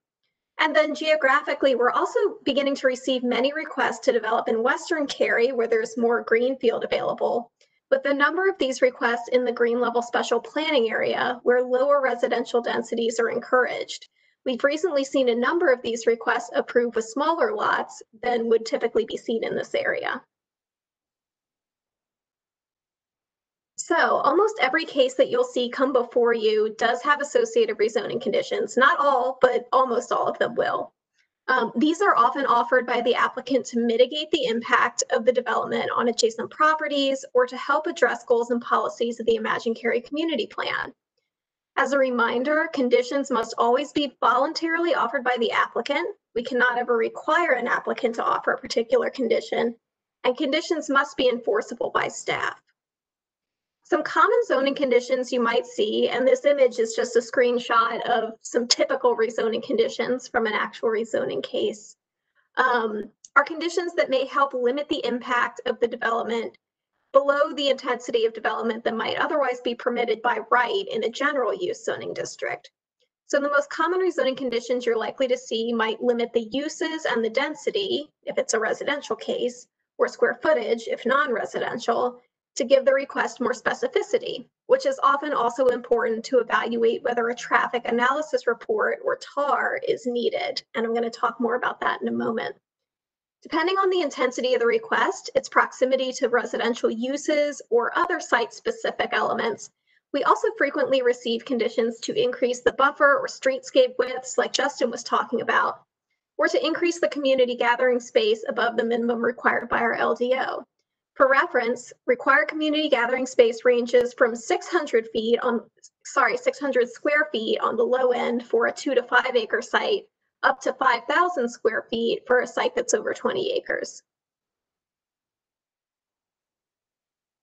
And then geographically, we're also beginning to receive many requests to develop in Western Cary, where there's more greenfield available, with the number of these requests in the green level special planning area, where lower residential densities are encouraged. We've recently seen a number of these requests approved with smaller lots than would typically be seen in this area. So almost every case that you'll see come before you does have associated rezoning conditions. Not all, but almost all of them will. These are often offered by the applicant to mitigate the impact of the development on adjacent properties or to help address goals and policies of the Imagine Cary Community Plan. As a reminder, conditions must always be voluntarily offered by the applicant. We cannot ever require an applicant to offer a particular condition, and conditions must be enforceable by staff. Some common zoning conditions you might see, and this image is just a screenshot of some typical rezoning conditions from an actual rezoning case, are conditions that may help limit the impact of the development below the intensity of development that might otherwise be permitted by right in a general use zoning district. So the most common rezoning conditions you're likely to see might limit the uses and the density, if it's a residential case, or square footage, if non-residential, to give the request more specificity, which is often also important to evaluate whether a traffic analysis report, or TAR, is needed. And I'm going to talk more about that in a moment. Depending on the intensity of the request, its proximity to residential uses, or other site-specific elements, we also frequently receive conditions to increase the buffer or streetscape widths, like Justin was talking about, or to increase the community gathering space above the minimum required by our LDO. For reference, required community gathering space ranges from 600 square feet on the low end for a 2 to 5 acre site, up to 5,000 square feet for a site that's over 20 acres.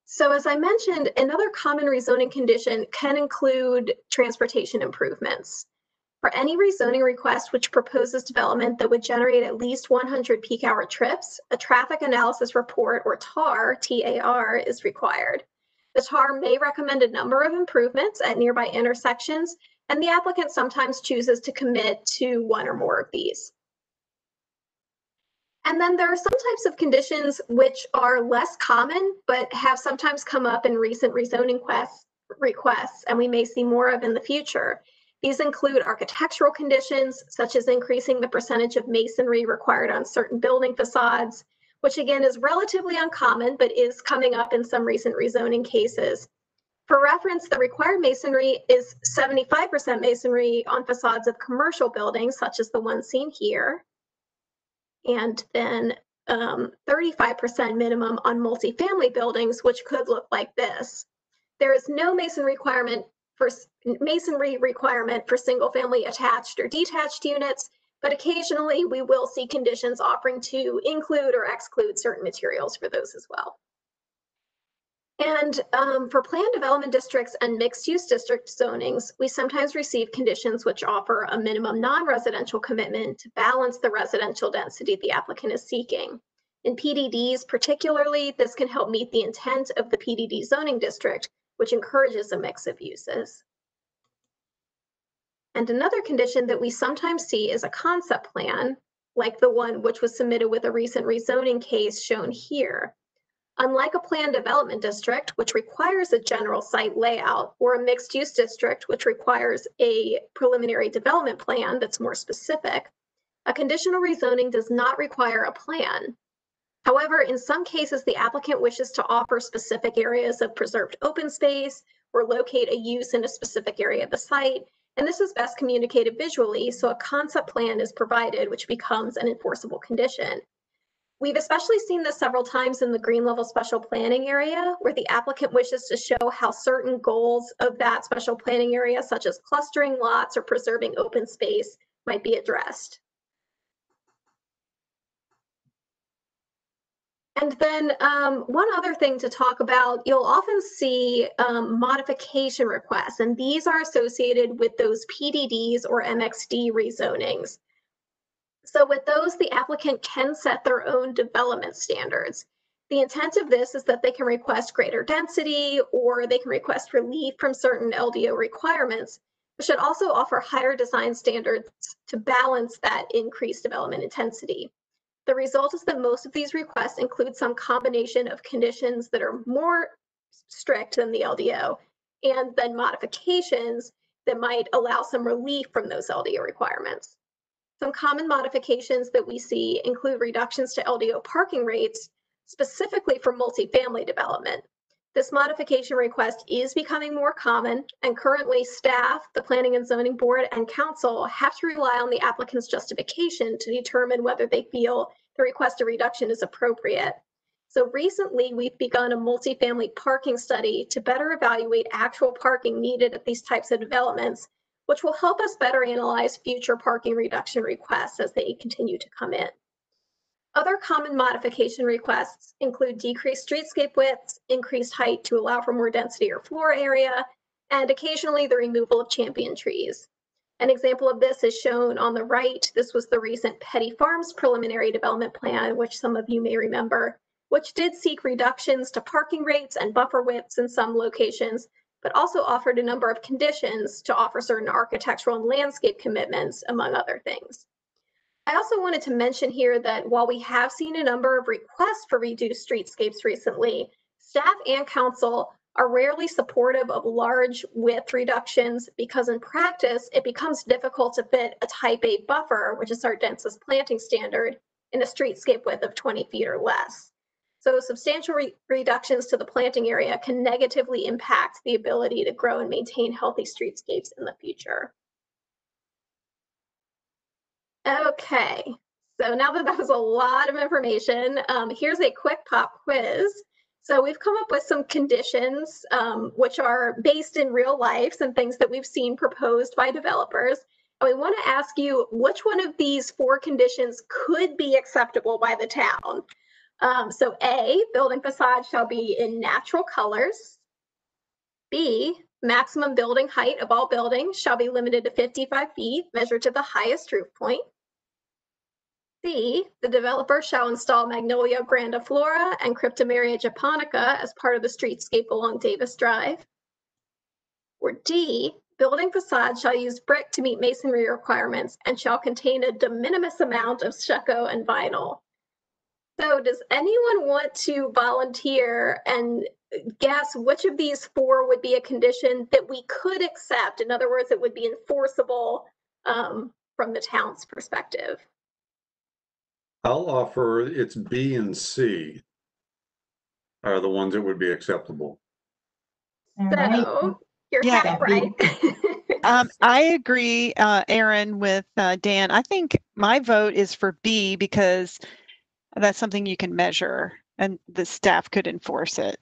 So as I mentioned, another common rezoning condition can include transportation improvements. For any rezoning request which proposes development that would generate at least 100 peak hour trips, a traffic analysis report, or TAR, T-A-R, is required. The TAR may recommend a number of improvements at nearby intersections, and the applicant sometimes chooses to commit to one or more of these. And then there are some types of conditions which are less common, but have sometimes come up in recent rezoning requests, and we may see more of in the future. These include architectural conditions, such as increasing the percentage of masonry required on certain building facades, which again is relatively uncommon, but is coming up in some recent rezoning cases. For reference, the required masonry is 75% masonry on facades of commercial buildings, such as the one seen here, and then 35% minimum on multifamily buildings, which could look like this. There is no masonry requirement for single-family attached or detached units, but occasionally we will see conditions offering to include or exclude certain materials for those as well. And for planned development districts and mixed-use district zonings, we sometimes receive conditions which offer a minimum non-residential commitment to balance the residential density the applicant is seeking. In PDDs particularly, this can help meet the intent of the PDD zoning district, which encourages a mix of uses. And another condition that we sometimes see is a concept plan, like the one which was submitted with a recent rezoning case shown here. Unlike a planned development district, which requires a general site layout, or a mixed-use district, which requires a preliminary development plan that's more specific, a conditional rezoning does not require a plan. However, in some cases, the applicant wishes to offer specific areas of preserved open space or locate a use in a specific area of the site, and this is best communicated visually, so a concept plan is provided, which becomes an enforceable condition. We've especially seen this several times in the green level special planning area, where the applicant wishes to show how certain goals of that special planning area, such as clustering lots or preserving open space, might be addressed. And then one other thing to talk about, you'll often see modification requests, and these are associated with those PDDs or MXD rezonings. So with those, the applicant can set their own development standards. The intent of this is that they can request greater density, or they can request relief from certain LDO requirements, but should also offer higher design standards to balance that increased development intensity. The result is that most of these requests include some combination of conditions that are more strict than the LDO, and then modifications that might allow some relief from those LDO requirements. Some common modifications that we see include reductions to LDO parking rates, specifically for multifamily development. This modification request is becoming more common, and currently staff, the Planning and Zoning Board, and Council have to rely on the applicant's justification to determine whether they feel the requested reduction is appropriate. So recently, we've begun a multifamily parking study to better evaluate actual parking needed at these types of developments, which will help us better analyze future parking reduction requests as they continue to come in. Other common modification requests include decreased streetscape widths, increased height to allow for more density or floor area, and occasionally the removal of champion trees. An example of this is shown on the right. This was the recent Petty Farms preliminary development plan, which some of you may remember, which did seek reductions to parking rates and buffer widths in some locations, but also offered a number of conditions to offer certain architectural and landscape commitments, among other things. I also wanted to mention here that while we have seen a number of requests for reduced streetscapes recently, staff and council are rarely supportive of large width reductions because in practice, it becomes difficult to fit a type A buffer, which is our densest planting standard, in a streetscape width of 20 feet or less. So substantial reductions to the planting area can negatively impact the ability to grow and maintain healthy streetscapes in the future. Okay, so now that was a lot of information, here's a quick pop quiz. So we've come up with some conditions which are based in real life, some things that we've seen proposed by developers. And we want to ask you which one of these 4 conditions could be acceptable by the town. So A, building facade shall be in natural colors. B, maximum building height of all buildings shall be limited to 55 feet, measured to the highest roof point. C, the developer shall install Magnolia grandiflora and Cryptomeria japonica as part of the streetscape along Davis Drive. Or D, building facade shall use brick to meet masonry requirements and shall contain a de minimis amount of stucco and vinyl. So does anyone want to volunteer and guess which of these 4 would be a condition that we could accept? In other words, it would be enforceable from the town's perspective. I'll offer it's B and C are the ones that would be acceptable. So you're half right. I agree, Aaron, with Dan. I think my vote is for B because that's something you can measure and the staff could enforce it.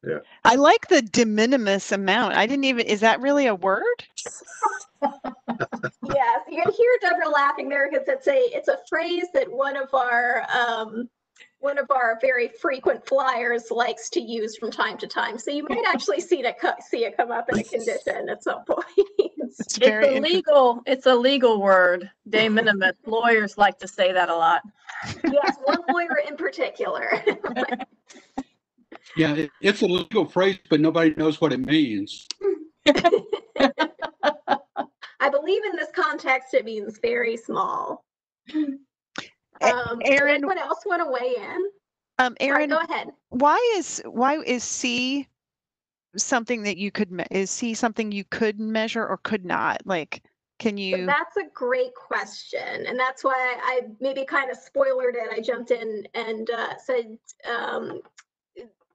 Yeah. I like the de minimis amount. I didn't even, is that really a word? Yes, you can hear Deborah laughing there because it's a phrase that one of our very frequent flyers likes to use from time to time. So you might actually see it come up in a condition at some point. It's a legal word, de minimis. Lawyers like to say that a lot. Yes, one lawyer in particular. Yeah, it's a legal phrase, but nobody knows what it means. I believe in this context, it means very small. Aaron, anyone else want to weigh in? Aaron, go ahead. Why is C something that you could something you could measure or could not? Like, can you? So that's a great question, and that's why I maybe kind of spoilered it. I jumped in and said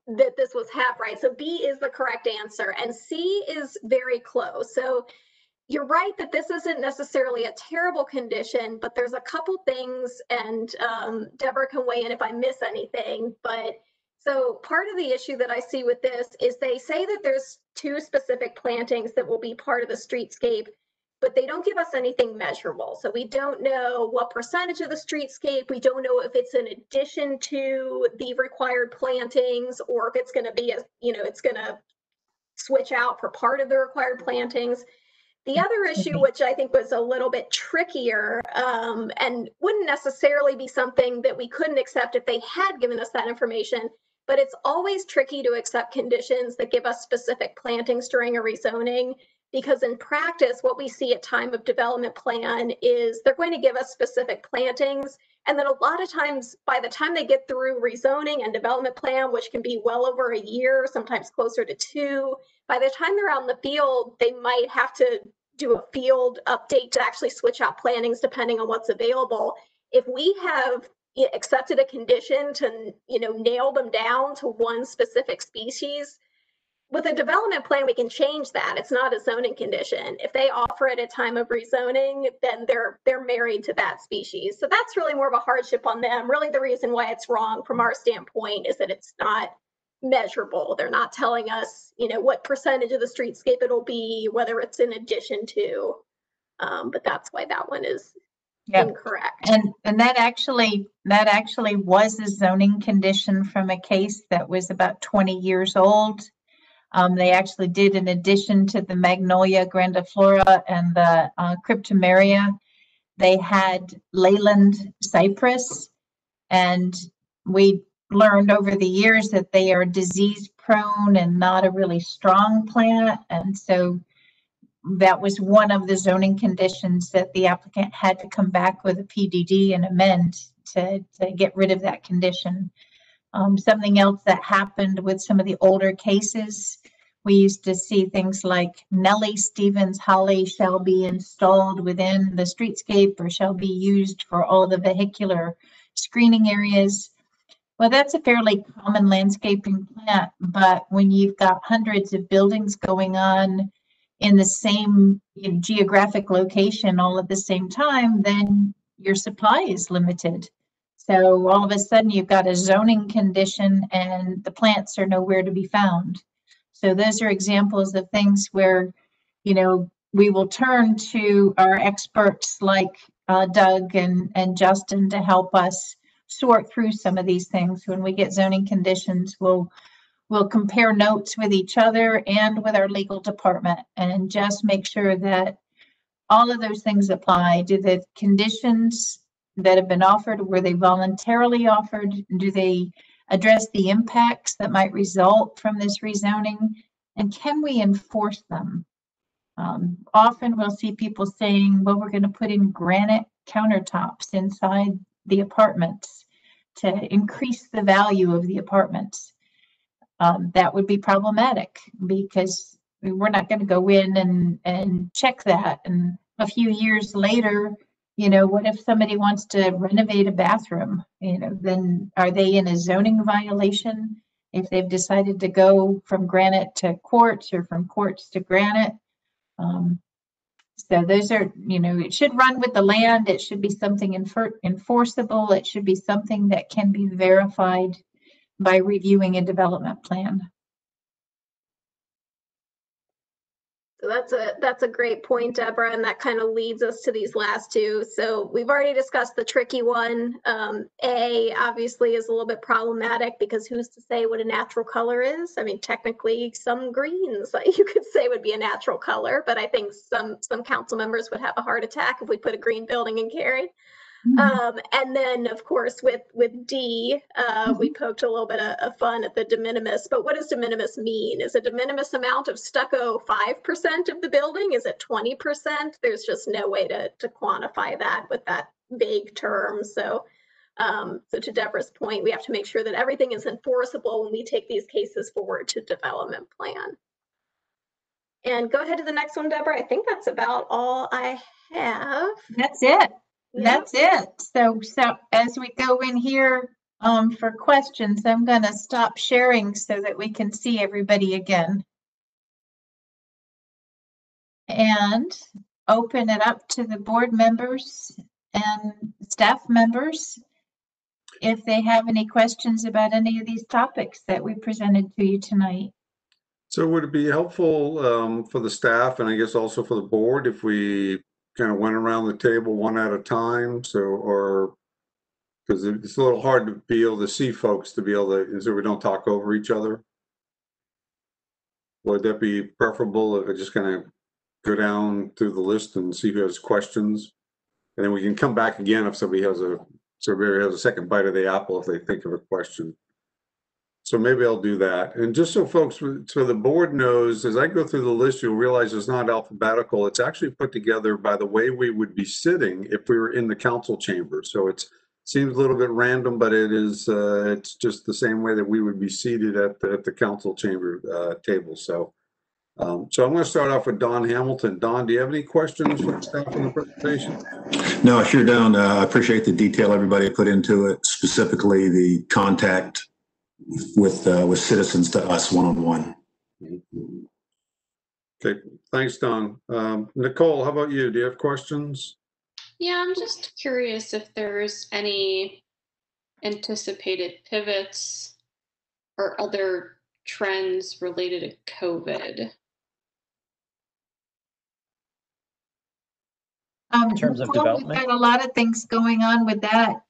that this was half right. So B is the correct answer, and C is very close. So you're right that this isn't necessarily a terrible condition, but there's a couple things, and Deborah can weigh in if I miss anything. But so part of the issue that I see with this is they say that there's 2 specific plantings that will be part of the streetscape, but they don't give us anything measurable. So we don't know what percentage of the streetscape, we don't know if it's in addition to the required plantings or if it's going to be it's going to switch out for part of the required plantings. The other issue, which I think was a little bit trickier and wouldn't necessarily be something that we couldn't accept if they had given us that information, but it's always tricky to accept conditions that give us specific plantings during a rezoning, because in practice, what we see at time of development plan is they're going to give us specific plantings. And then a lot of times, by the time they get through rezoning and development plan, which can be well over a year, sometimes closer to 2, by the time they're out in the field, they might have to do a field update to actually switch out plantings depending on what's available. If we have accepted a condition to nail them down to one specific species, with a development plan, we can change that. It's not a zoning condition. If they offer it at time of rezoning, then they're married to that species. So that's really more of a hardship on them. Really, the reason why it's wrong from our standpoint is that it's not measurable. They're not telling us, what percentage of the streetscape it'll be, whether it's in addition to. But that's why that one is incorrect. And that actually was a zoning condition from a case that was about 20 years old. They actually did, in addition to the Magnolia grandiflora and the Cryptomeria, they had Leyland cypress, and we learned over the years that they are disease prone and not a really strong plant. And so that was one of the zoning conditions that the applicant had to come back with a PDD and amend to get rid of that condition. Something else that happened with some of the older cases, we used to see things like Nellie Stevens holly shall be installed within the streetscape or shall be used for all the vehicular screening areas. Well, that's a fairly common landscaping plant, but when you've got hundreds of buildings going on in the same geographic location all at the same time, then your supply is limited. So all of a sudden you've got a zoning condition and the plants are nowhere to be found. So those are examples of things where, we will turn to our experts like Doug and Justin to help us sort through some of these things. When we get zoning conditions, we'll compare notes with each other and with our legal department and just make sure that all of those things apply. Do the conditions that have been offered, were they voluntarily offered? Do they address the impacts that might result from this rezoning? And can we enforce them? Often we'll see people saying, well, we're going to put in granite countertops inside the apartments to increase the value of the apartments. That would be problematic because we're not going to go in and check that. And a few years later, what if somebody wants to renovate a bathroom? Then are they in a zoning violation if they've decided to go from granite to quartz or from quartz to granite? So those are, it should run with the land. It should be something enforceable. It should be something that can be verified by reviewing a development plan. So that's a great point, Deborah, and that kind of leads us to these last two. So we've already discussed the tricky one. A obviously is a little bit problematic because who's to say what a natural color is? I mean, technically some greens you could say would be a natural color, but I think some council members would have a heart attack if we put a green building in Cary. And then, of course, with D, we poked a little bit of fun at the de minimis. But what does de minimis mean? Is a de minimis amount of stucco 5% of the building? Is it 20%? There's just no way to quantify that with that vague term. So to Deborah's point, we have to make sure that everything is enforceable when we take these cases forward to development plan. And go ahead to the next one, Deborah. I think that's about all I have. That's it. That's it. So as we go in here for questions, I'm going to stop sharing so that we can see everybody again. And open it up to the board members and staff members if they have any questions about any of these topics that we presented to you tonight. So would it be helpful for the staff and I guess also for the board if we kind of went around the table one at a time? So, or because it's a little hard to be able to see folks to be able to, so we don't talk over each other. Would that be preferable if I just kind of go down through the list and see who has questions? And then we can come back again if somebody has a second bite of the apple if they think of a question. So maybe I'll do that. And just so folks, so the board knows, as I go through the list, you'll realize it's not alphabetical. It's actually put together by the way we would be sitting if we were in the council chamber. So it seems a little bit random, but it is, it's just the same way that we would be seated at the council chamber table. So I'm going to start off with Don Hamilton. Don, do you have any questions for the staff on the presentation? No, I sure don't. I appreciate the detail everybody put into it, specifically the contact with citizens to us one-on-one. Okay, thanks, Don. Nicole, how about you? Do you have questions? Yeah, I'm just curious if there's any anticipated pivots or other trends related to COVID. In terms of development, we've got a lot of things going on with that.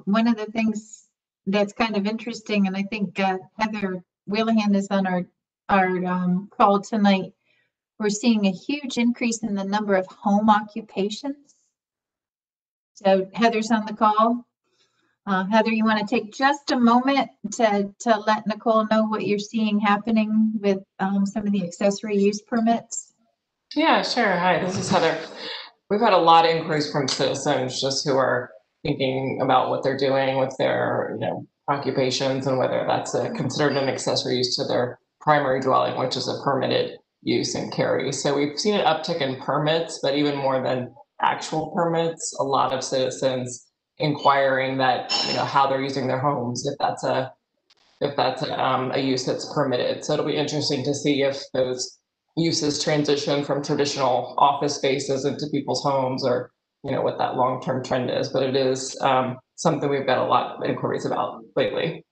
One of the things that's kind of interesting, and I think Heather Wheelahan is on our call tonight. We're seeing a huge increase in the number of home occupations. So Heather's on the call. Heather, you want to take just a moment to let Nicole know what you're seeing happening with some of the accessory use permits? Yeah, sure. Hi, this is Heather. We've had a lot of inquiries from citizens just who are thinking about what they're doing with their, occupations and whether that's considered an accessory use to their primary dwelling, which is a permitted use in Cary. So we've seen an uptick in permits, but even more than actual permits, a lot of citizens inquiring that, how they're using their homes, if that's a use that's permitted. So it'll be interesting to see if those uses transition from traditional office spaces into people's homes, or what that long-term trend is. But it is something we've got a lot of inquiries about lately.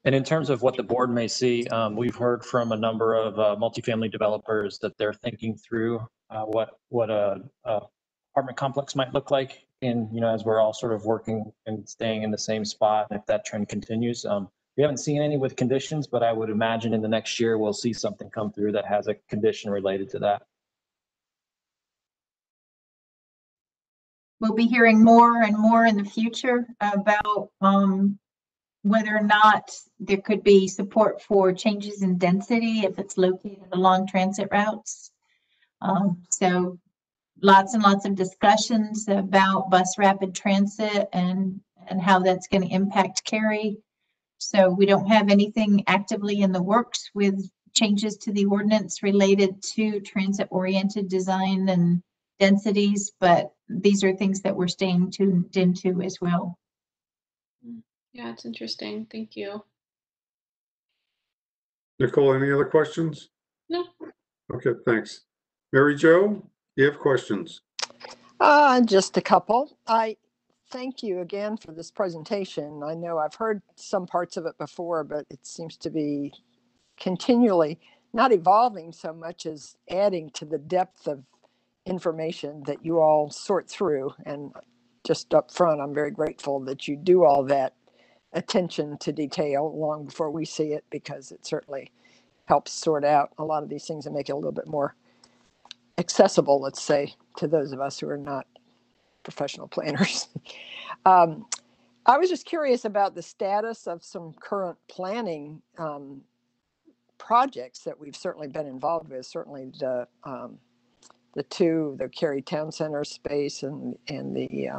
And in terms of what the board may see, we've heard from a number of multifamily developers that they're thinking through what a apartment complex might look like, and as we're all sort of working and staying in the same spot, and if that trend continues. We haven't seen any with conditions, but I would imagine in the next year we'll see something come through that has a condition related to that. We'll be hearing more and more in the future about whether or not there could be support for changes in density if it's located along transit routes. So lots and lots of discussions about bus rapid transit and how that's going to impact Cary. So we don't have anything actively in the works with changes to the ordinance related to transit-oriented design and densities, but these are things that we're staying tuned into as well. Yeah, it's interesting. Thank you. Nicole, any other questions? No. Okay, thanks. Mary Jo, you have questions? Just a couple. I thank you again for this presentation. I know I've heard some parts of it before, but it seems to be continually not evolving so much as adding to the depth of information that you all sort through. And just up front, I'm very grateful that you do all that attention to detail long before we see it, because it certainly helps sort out a lot of these things and make it a little bit more accessible, let's say, to those of us who are not professional planners. I was just curious about the status of some current planning projects that we've certainly been involved with. Certainly the Cary Town Center space and the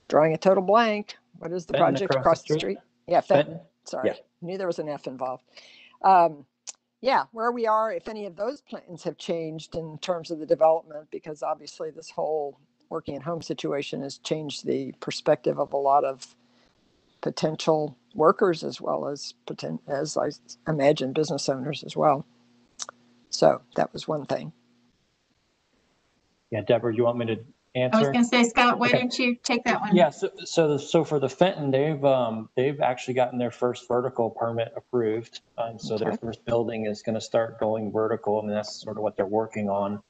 drawing a total blank. What is the Fenton project across the street? Yeah, Fenton. Sorry, yeah. Knew there was an F involved. Yeah, where we are, if any of those plans have changed in terms of the development, because obviously this whole working at home situation has changed the perspective of a lot of potential workers, as well as I imagine business owners as well. So that was one thing. Yeah, Deborah, you want me to answer? I was going to say, Scott, why don't you take that one? Yeah, so for the Fenton, they've actually gotten their first vertical permit approved, and so their first building is going to start going vertical, and that's sort of what they're working on.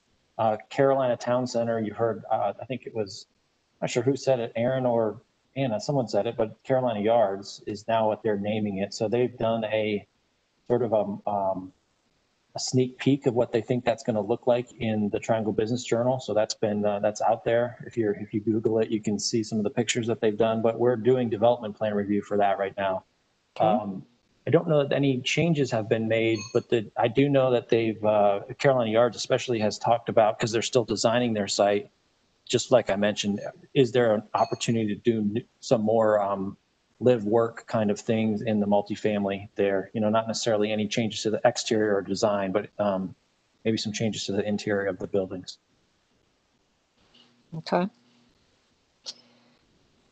Carolina Town Center, you heard, I think it was, I'm not sure who said it, Aaron or Anna, someone said it, but Carolina Yards is now what they're naming it. So they've done a sort of a sneak peek of what they think that's going to look like in the Triangle Business Journal. So that's been that's out there. If you Google it, you can see some of the pictures that they've done. But we're doing development plan review for that right now. Okay. I don't know that any changes have been made, but I do know that they've Carolina Yards especially has talked about, because they're still designing their site. Just like I mentioned, is there an opportunity to do some more live work kind of things in the multifamily there? Not necessarily any changes to the exterior or design, but maybe some changes to the interior of the buildings. Okay.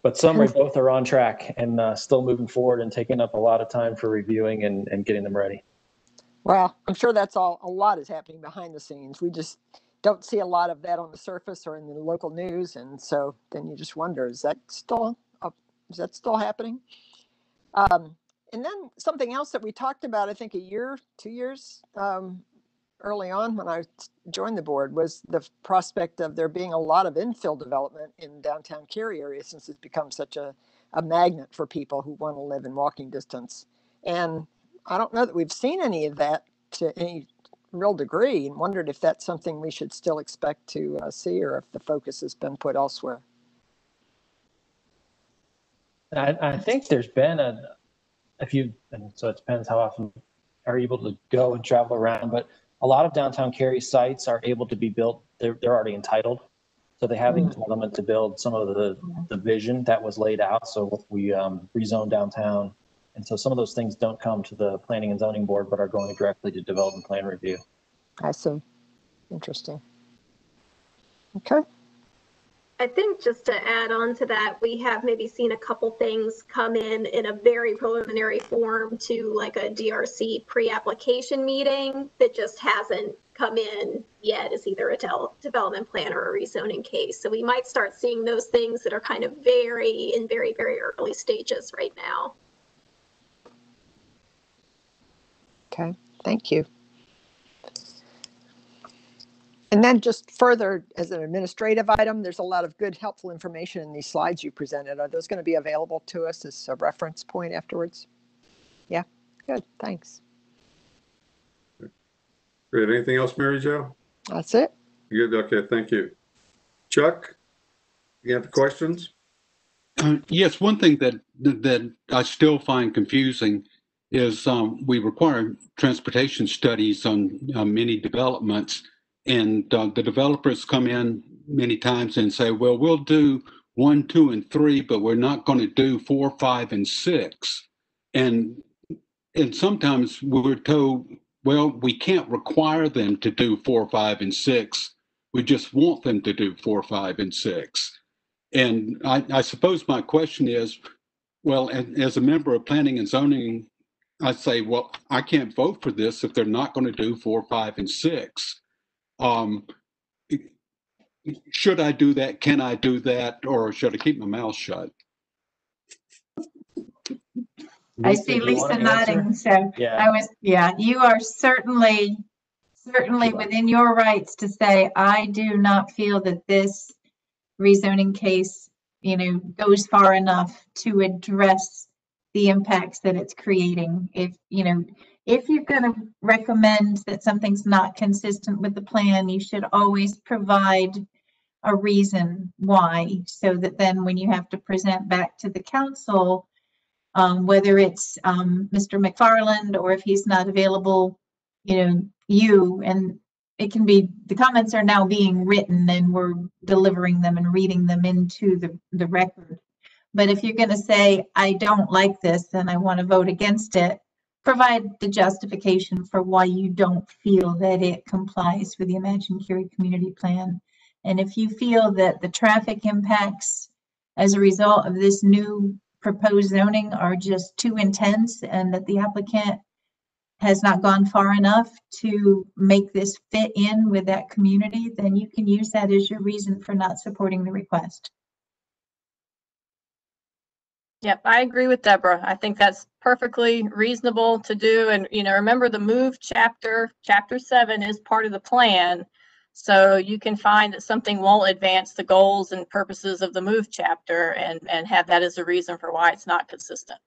But both are on track and still moving forward and taking up a lot of time for reviewing and getting them ready. Well, I'm sure that's a lot is happening behind the scenes. We just don't see a lot of that on the surface or in the local news. And so then you just wonder, is that still happening? And then something else that we talked about, I think 2 years early on when I joined the board, was the prospect of there being a lot of infill development in downtown Cary area, since it's become such a magnet for people who want to live in walking distance. And I don't know that we've seen any of that to any real degree, and wondered if that's something we should still expect to see, or if the focus has been put elsewhere. I think there's been a few, and so it depends how often are able to go and travel around, but a lot of downtown Cary sites are able to be built. They're already entitled. So they have the entitlement to build some of the vision that was laid out. So if we rezone downtown, and so some of those things don't come to the Planning and Zoning Board, but are going directly to Development Plan Review. I see. Interesting. Okay. I think just to add on to that, we have maybe seen a couple things come in a very preliminary form to like a DRC pre-application meeting that just hasn't come in yet as either a development plan or a rezoning case. So we might start seeing those things that are kind of very early stages right now. Okay, thank you. And then just further, as an administrative item, there's a lot of good, helpful information in these slides you presented. Are those going to be available to us as a reference point afterwards? Yeah, good, thanks. Great. Anything else, Mary Jo? That's it. Good, okay, thank you. Chuck, you have questions? Yes, one thing that I still find confusing is we require transportation studies on many developments. And the developers come in many times and say, well, we'll do 1, 2, and 3, but we're not going to do 4, 5, and 6. And sometimes we're told, well, we can't require them to do 4, 5, and 6. We just want them to do 4, 5, and 6. And I suppose my question is, well, as a member of Planning and Zoning, I say, well, I can't vote for this if they're not going to do 4, 5, and 6. Should I do that? Can I do that? Or should I keep my mouth shut? I see Lisa nodding, so yeah. You are certainly within your rights to say, I do not feel that this rezoning case, goes far enough to address the impacts that it's creating. If you're going to recommend that something's not consistent with the plan, you should always provide a reason why, so that then when you have to present back to the council, whether it's Mr. McFarland or if he's not available, and it can be, the comments are now being written and we're delivering them and reading them into the record. But if you're going to say, I don't like this and I want to vote against it, provide the justification for why you don't feel that it complies with the Imagine Cary Community Plan. And if you feel that the traffic impacts as a result of this new proposed zoning are just too intense and that the applicant has not gone far enough to make this fit in with that community, then you can use that as your reason for not supporting the request. Yep, I agree with Deborah. I think that's perfectly reasonable to do. And, remember the move chapter 7 is part of the plan. So you can find that something won't advance the goals and purposes of the move chapter and have that as a reason for why it's not consistent.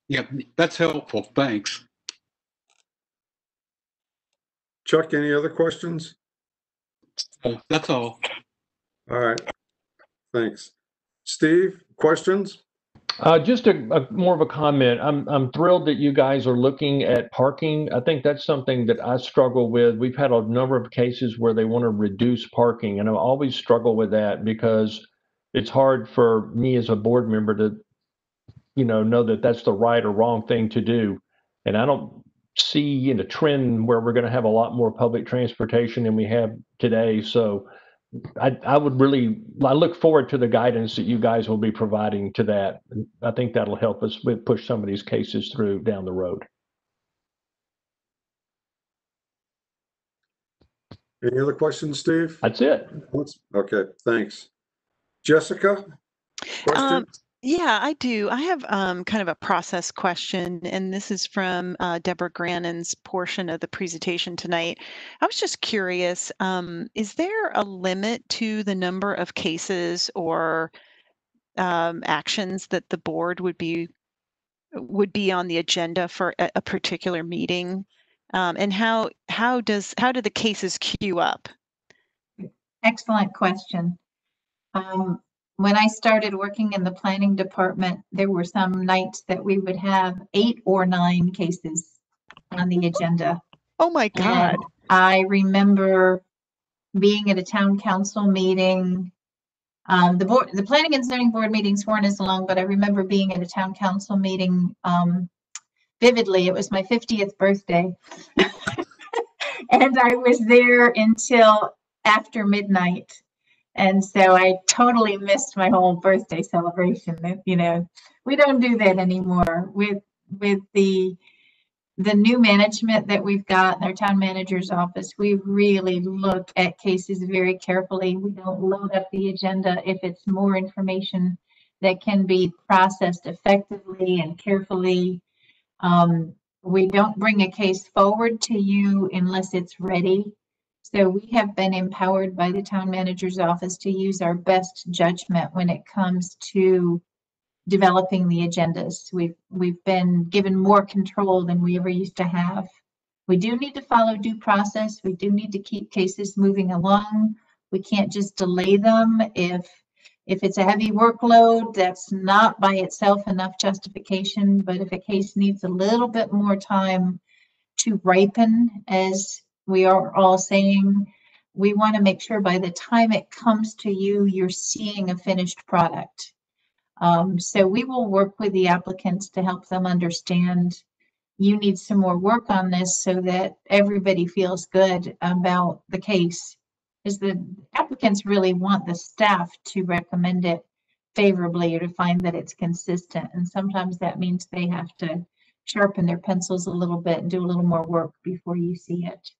Yeah, that's helpful. Thanks. Chuck, any other questions? That's all. All right. Thanks. Steve, questions? Just a more of a comment. I'm thrilled that you guys are looking at parking. I think that's something that I struggle with. We've had a number of cases where they want to reduce parking, and I always struggle with that because it's hard for me as a board member to, know that that's the right or wrong thing to do. And I don't see a trend where we're going to have a lot more public transportation than we have today. So I look forward to the guidance that you guys will be providing to that. I think that'll help us push some of these cases through down the road. Any other questions, Steve? That's it. Okay, thanks. Jessica, questions? Yeah, I do. I have kind of a process question, and this is from Deborah Grannon's portion of the presentation tonight. I was just curious, is there a limit to the number of cases or actions that the board would be would be on the agenda for a particular meeting? And how do the cases queue up? Excellent question. When I started working in the planning department, there were some nights that we would have 8 or 9 cases on the agenda. Oh my God. And I remember being at a town council meeting. The planning and zoning board meetings weren't as long, but I remember being at a town council meeting vividly. It was my 50th birthday. And I was there until after midnight. And so I totally missed my whole birthday celebration. You know, we don't do that anymore with the new management that we've got in our town manager's office. We really look at cases very carefully. We don't load up the agenda if it's more information that can be processed effectively and carefully. We don't bring a case forward to you unless it's ready. So we have been empowered by the town manager's office to use our best judgment when it comes to developing the agendas. We've been given more control than we ever used to have. We do need to follow due process. We do need to keep cases moving along. We can't just delay them. If it's a heavy workload, that's not by itself enough justification. But if a case needs a little bit more time to ripen, as we are all saying, we want to make sure by the time it comes to you, you're seeing a finished product. So we will work with the applicants to help them understand you need some more work on this so that everybody feels good about the case. Because the applicants really want the staff to recommend it favorably or to find that it's consistent. And sometimes that means they have to sharpen their pencils a little bit and do a little more work before you see it.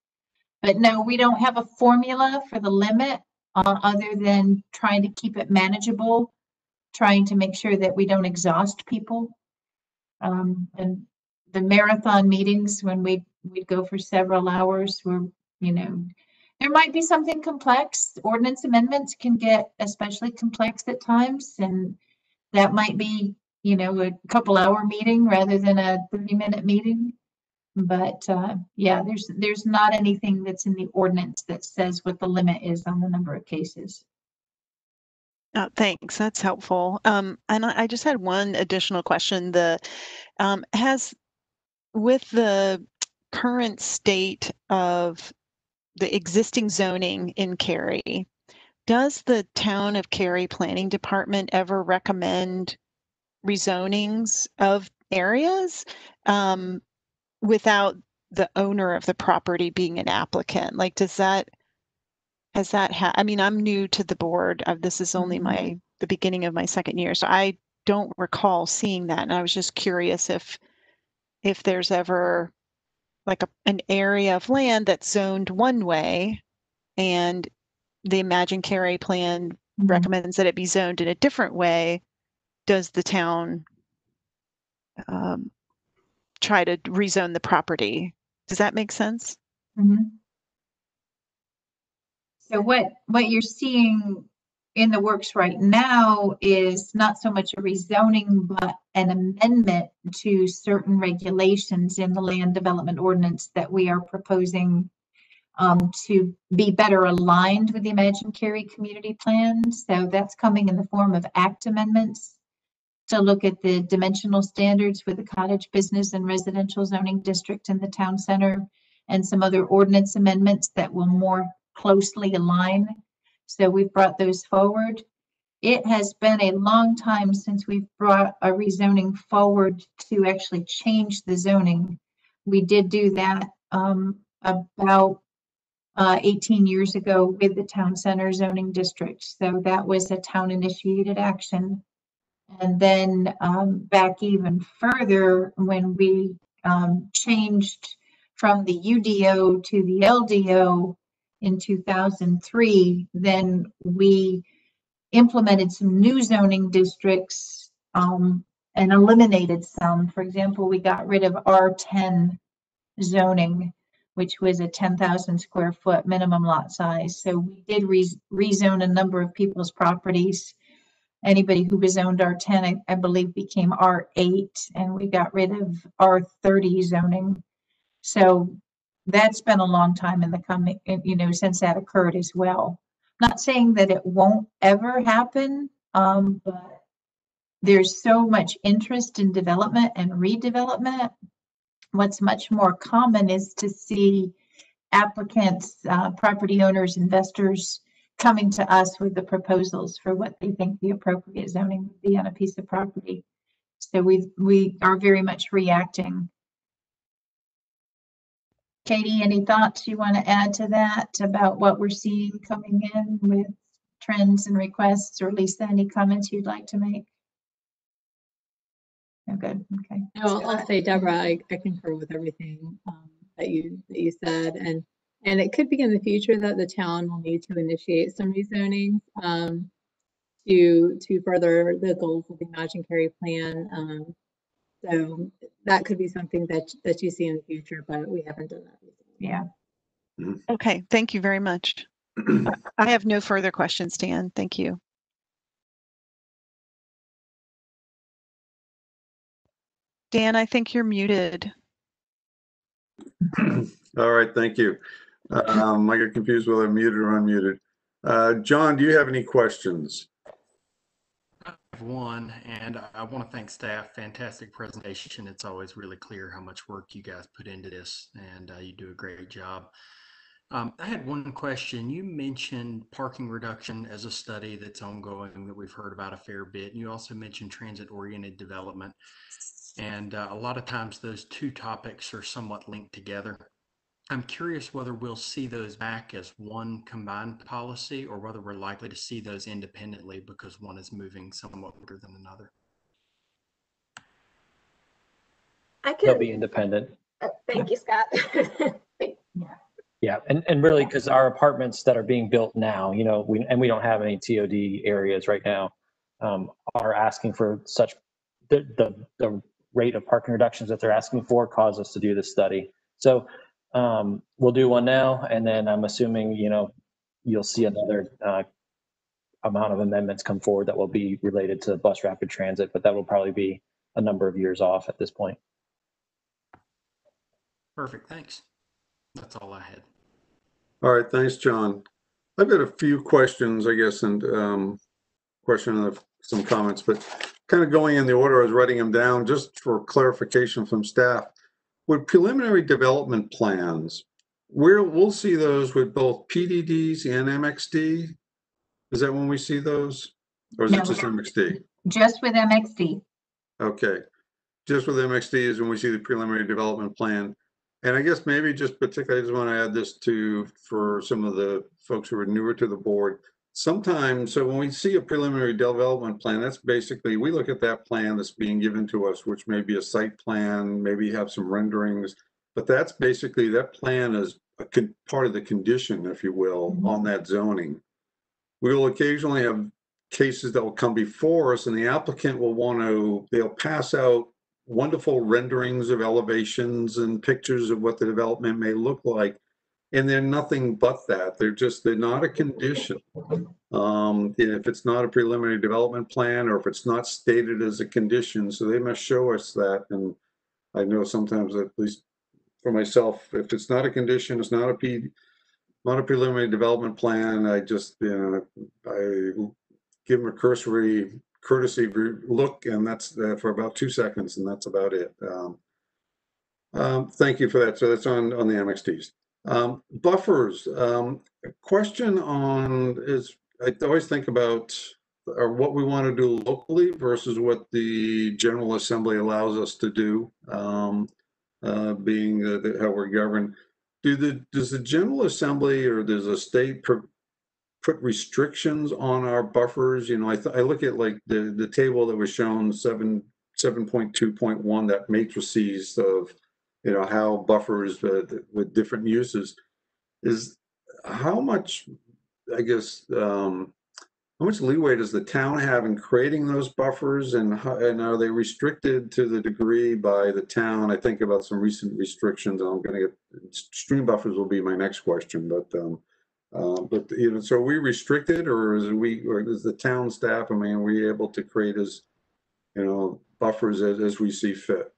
But no, we don't have a formula for the limit other than trying to keep it manageable, trying to make sure that we don't exhaust people. And the marathon meetings when we'd go for several hours were, you know, there might be something complex. Ordinance amendments can get especially complex at times, and that might be, you know, a couple-hour meeting rather than a 30-minute meeting. But yeah, there's not anything that's in the ordinance that says what the limit is on the number of cases. Oh, thanks. That's helpful. And I just had one additional question. With the current state of the existing zoning in Cary, does the town of Cary Planning Department ever recommend rezonings of areas without the owner of the property being an applicant? Like, I mean, I'm new to the board. This is only the beginning of my second year, so I don't recall seeing that. And I was just curious if there's ever like an area of land that's zoned one way and the Imagine Cary plan recommends that it be zoned in a different way, does the town try to rezone the property? Does that make sense? Mm-hmm. So what you're seeing in the works right now is not so much a rezoning, but an amendment to certain regulations in the land development ordinance that we are proposing to be better aligned with the Imagine Cary community plan. So that's coming in the form of act amendments to look at the dimensional standards for the cottage business and residential zoning district in the town center, and some other ordinance amendments that will more closely align. So we've brought those forward. It has been a long time since we've brought a rezoning forward to actually change the zoning. We did do that about 18 years ago with the town center zoning district. So that was a town initiated action. And then back even further, when we changed from the UDO to the LDO in 2003, then we implemented some new zoning districts and eliminated some. For example, we got rid of R10 zoning, which was a 10,000 square foot minimum lot size. So we did rezone a number of people's properties. anybody who was zoned R10, I believe, became R8, and we got rid of R30 zoning. So that's been a long time in the coming, since that occurred as well. Not saying that it won't ever happen, but there's so much interest in development and redevelopment. What's much more common is to see applicants, property owners, investors coming to us with the proposals for what they think the appropriate zoning would be on a piece of property. So we are very much reacting. Katie, any thoughts you want to add to that about what we're seeing coming in with trends and requests, or Lisa, any comments you'd like to make? No, good. Okay. No, I'll say, Deborah, I concur with everything that you said, and it could be in the future that the town will need to initiate some rezoning to further the goals of the Imagine Cary plan. So that could be something that you see in the future, but we haven't done that recently. Yeah. Okay, thank you very much. I have no further questions, Dan. Thank you. Dan, I think you're muted. All right, thank you. I got confused whether I'm muted or unmuted. John, do you have any questions? I have one, and I want to thank staff. Fantastic presentation. It's always really clear how much work you guys put into this, and you do a great job. I had one question. You mentioned parking reduction as a study that's ongoing that we've heard about a fair bit. And you also mentioned transit-oriented development. And a lot of times those two topics are somewhat linked together. I'm curious whether we'll see those back as one combined policy, or whether we're likely to see those independently because one is moving somewhat quicker than another. They'll be independent. Thank you, Scott. Yeah, and really, because our apartments that are being built now, we don't have any TOD areas right now, are asking for such the rate of parking reductions that they're asking for cause us to do this study. So we'll do one now, and then I'm assuming you'll see another amount of amendments come forward that will be related to bus rapid transit, but that will probably be a number of years off at this point. Perfect, thanks. That's all I had. All right, thanks, John. I've got a few questions, I guess, and some comments, but kind of going in the order I was writing them down, just for clarification from staff. With preliminary development plans, we'll see those with both PDDs and MXD. Is that when we see those, or is it just MXD? Just with MXD. Okay, just with MXD is when we see the preliminary development plan. And I guess maybe just particularly, I just want to add this for some of the folks who are newer to the board. Sometimes, so when we see a preliminary development plan, that's basically, we look at that plan that's being given to us, which may be a site plan, maybe have some renderings, but that's basically, that plan is part of the condition, if you will, on that zoning. We will occasionally have cases that will come before us, and the applicant will they'll pass out wonderful renderings of elevations and pictures of what the development may look like. And they're nothing but that. They're not a condition. If it's not a preliminary development plan, or if it's not stated as a condition, so they must show us that. And I know sometimes, at least for myself, if it's not a condition, it's not a preliminary development plan, I just, I give them a courtesy look, and that's for about 2 seconds, and that's about it. Thank you for that. So that's on the MXDs. Buffers. A question is, I always think about what we want to do locally versus what the General Assembly allows us to do, being how we're governed. Does the General Assembly or does the state put restrictions on our buffers? I look at like the table that was shown, 7.2.1, that matrices of how buffers with different uses is how much, I guess, how much leeway does the town have in creating those buffers, and are they restricted to the degree by the town? I think about some recent restrictions, and I'm going to get stream buffers will be my next question, but But you know, so are we restricted, or is the town staff? I mean, are we able to create as, you know, buffers as we see fit?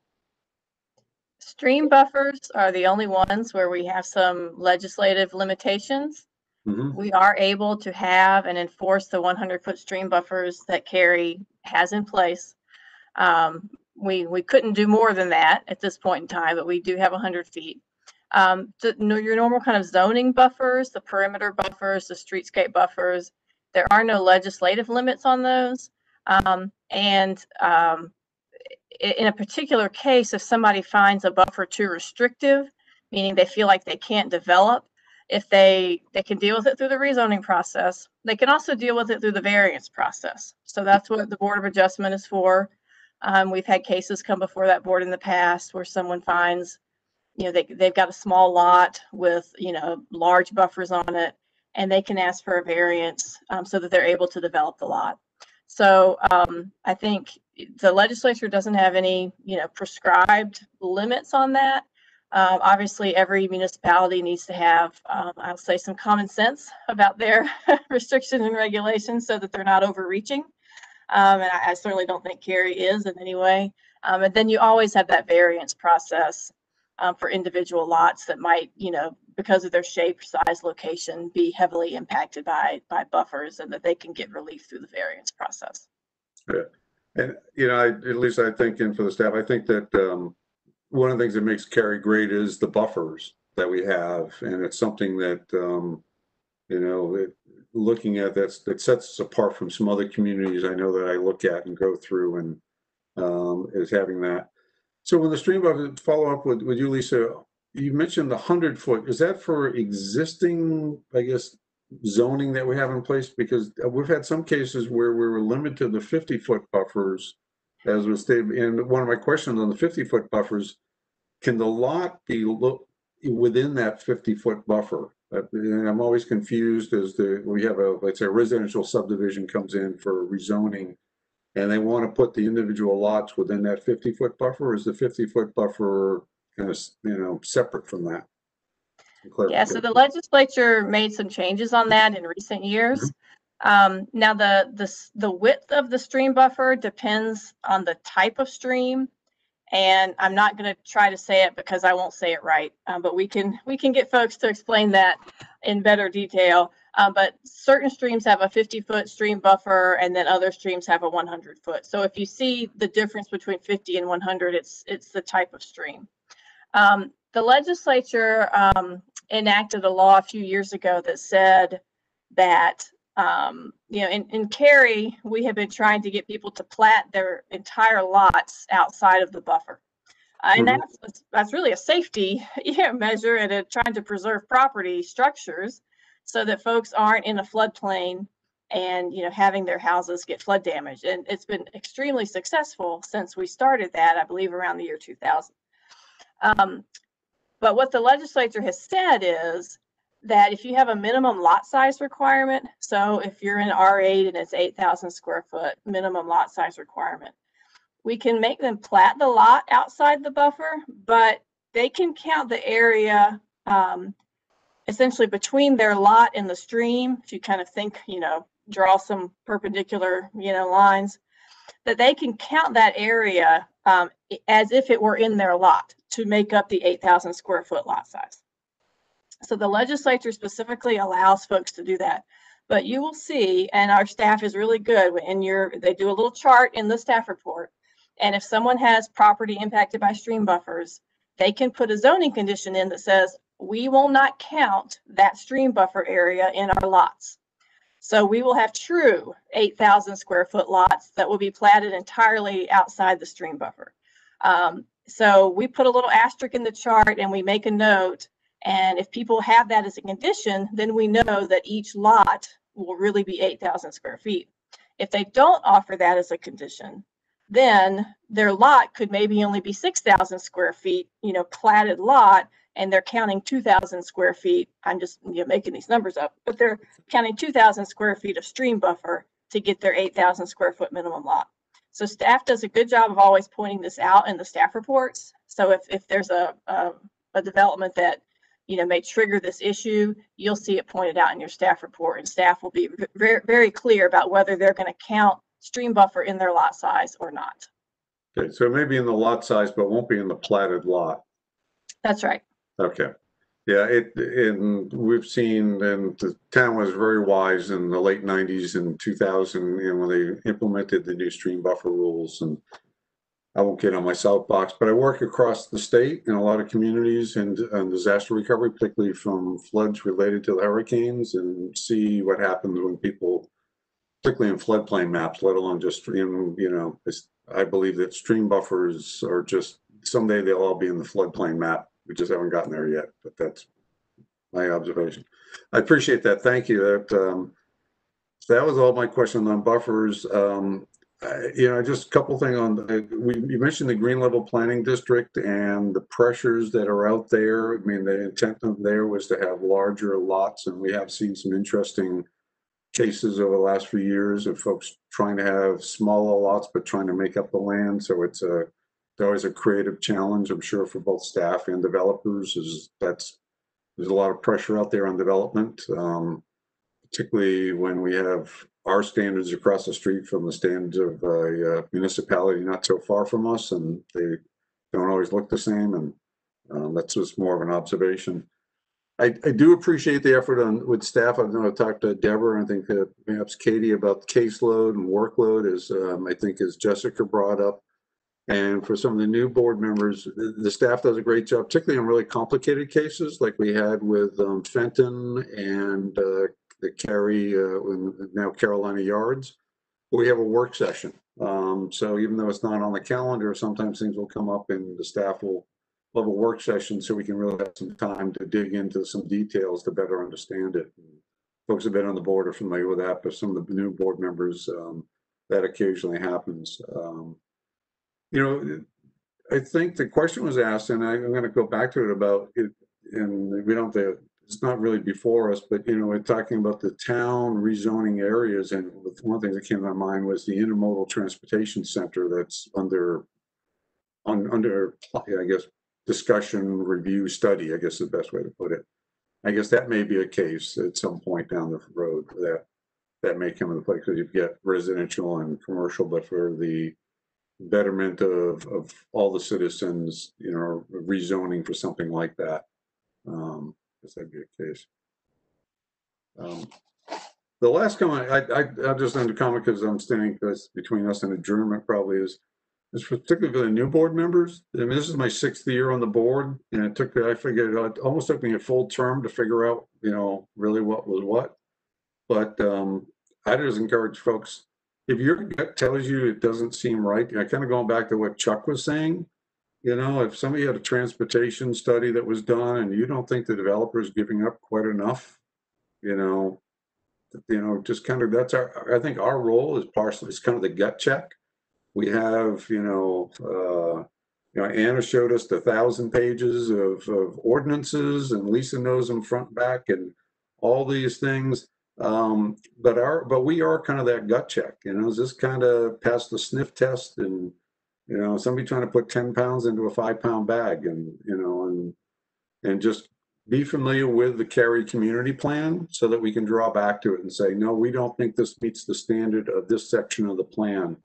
Stream buffers are the only ones where we have some legislative limitations. We are able to have and enforce the 100-foot stream buffers that Cary has in place. We couldn't do more than that at this point in time, but we do have 100 feet. Your normal kind of zoning buffers, the perimeter buffers, the streetscape buffers, there are no legislative limits on those. In a particular case, if somebody finds a buffer too restrictive, meaning they feel like they can't develop, if they can deal with it through the rezoning process. They can also deal with it through the variance process. So that's what the Board of Adjustment is for. We've had cases come before that board in the past where someone finds, you know, they've got a small lot with, you know, large buffers on it, and they can ask for a variance so that they're able to develop the lot. So I think the legislature doesn't have any, you know, prescribed limits on that. Obviously, every municipality needs to have, I'll say, some common sense about their restrictions and regulations so that they're not overreaching. And I certainly don't think Cary is in any way. And then you always have that variance process for individual lots that might, you know, because of their shape, size, location, be heavily impacted by buffers, and that they can get relief through the variance process. Yeah. And, you know, at least I think, and for the staff, I think that one of the things that makes Cary great is the buffers that we have. And it's something that, you know, looking at that sets us apart from some other communities I know that I look at and go through, and is having that. So when the stream buffer, follow up with you, Lisa, you mentioned the 100-foot. Is that for existing, I guess, zoning that we have in place? Because we've had some cases where we were limited to the 50-foot buffers, as was stated. And one of my questions on the 50-foot buffers, can the lot be within that 50-foot buffer? And I'm always confused as to, we have let's say a residential subdivision comes in for rezoning, and they want to put the individual lots within that 50-foot buffer. Or is the 50-foot buffer kind of, you know, separate from that? Yeah, so the legislature made some changes on that in recent years. Now the width of the stream buffer depends on the type of stream, and I'm not going to try to say it because I won't say it right, but we can get folks to explain that in better detail. But certain streams have a 50-foot stream buffer, and then other streams have a 100-foot. So if you see the difference between 50 and 100, it's the type of stream. The legislature enacted a law a few years ago that said that, you know, in Cary, we have been trying to get people to plat their entire lots outside of the buffer. And that's really a safety measure, and trying to preserve property structures so that folks aren't in a floodplain and, you know, having their houses get flood damage. And it's been extremely successful since we started that, I believe, around the year 2000. But what the legislature has said is that if you have a minimum lot size requirement, so if you're in R8 and it's 8,000 square foot minimum lot size requirement, we can make them plat the lot outside the buffer, but they can count the area essentially between their lot and the stream. If you kind of think, you know, draw some perpendicular, you know, lines, that they can count that area as if it were in their lot to make up the 8,000 square foot lot size. So the legislature specifically allows folks to do that. But you will see, and our staff is really good, they do a little chart in the staff report. And if someone has property impacted by stream buffers, they can put a zoning condition in that says, we will not count that stream buffer area in our lots. So we will have true 8,000 square foot lots that will be platted entirely outside the stream buffer. So we put a little asterisk in the chart and we make a note. And if people have that as a condition, then we know that each lot will really be 8,000 square feet. If they don't offer that as a condition, then their lot could maybe only be 6,000 square feet, you know, platted lot, and they're counting 2,000 square feet. I'm just, you know, making these numbers up, but they're counting 2,000 square feet of stream buffer to get their 8,000 square foot minimum lot. So staff does a good job of always pointing this out in the staff reports. So if there's a development that may trigger this issue, you'll see it pointed out in your staff report, and staff will be very, very clear about whether they're going to count stream buffer in their lot size or not. Okay, so it may be in the lot size, but won't be in the platted lot. That's right. Okay. Yeah, and we've seen, and the town was very wise in the late 90s and 2000, when they implemented the new stream buffer rules. And I won't get on my soapbox, but I work across the state in a lot of communities and disaster recovery, particularly from floods related to the hurricanes, and see what happens when people, particularly in floodplain maps, let alone just, I believe that stream buffers are just, someday they'll all be in the floodplain map. We just haven't gotten there yet, but that's my observation. I appreciate that. Thank you. That was all my questions on buffers. Just a couple things on, you mentioned the green level planning district and the pressures that are out there. I mean, the intent of there was to have larger lots, and we have seen some interesting cases over the last few years of folks trying to have smaller lots, but trying to make up the land. So it's always a creative challenge, I'm sure, for both staff and developers. There's a lot of pressure out there on development, particularly when we have our standards across the street from the standards of a municipality not so far from us, and they don't always look the same. And that's just more of an observation. I do appreciate the effort with staff. I've talked to Deborah, and I think perhaps Katie, about the caseload and workload, as Jessica brought up. And for some of the new board members, the staff does a great job, particularly on really complicated cases like we had with Fenton and the Cary, now Carolina Yards. We have a work session. So even though it's not on the calendar, sometimes things will come up and the staff will have a work session so we can really have some time to dig into some details to better understand it. Folks who have been on the board are familiar with that, but some of the new board members, that occasionally happens. I think the question was asked, and I'm going to go back to it about it, and we don't have to, it's not really before us, but we're talking about the town rezoning areas, and one of the things that came to my mind was the intermodal transportation center that's under, I guess, discussion, review, study, I guess is the best way to put it. I guess that may be a case at some point down the road that may come into play, because you get residential and commercial, but for the betterment of all the citizens, rezoning for something like that. I guess that'd be a case. The last comment, I'll just end the comment because I'm standing between us and adjournment probably is particularly for the new board members. I mean, this is my 6th year on the board, and it almost took me a full term to figure out, really what was what. But I just encourage folks, if your gut tells you it doesn't seem right, kind of going back to what Chuck was saying, if somebody had a transportation study that was done and you don't think the developer is giving up quite enough, just kind of, I think our role is partially, it's kind of the gut check. We have, Anna showed us the 1,000 pages of ordinances, and Lisa knows them front and back and all these things. But we are kind of that gut check, is this kind of past the sniff test, and somebody trying to put 10 pounds into a 5-pound bag, and just be familiar with the Cary community plan so that we can draw back to it and say, no, we don't think this meets the standard of this section of the plan,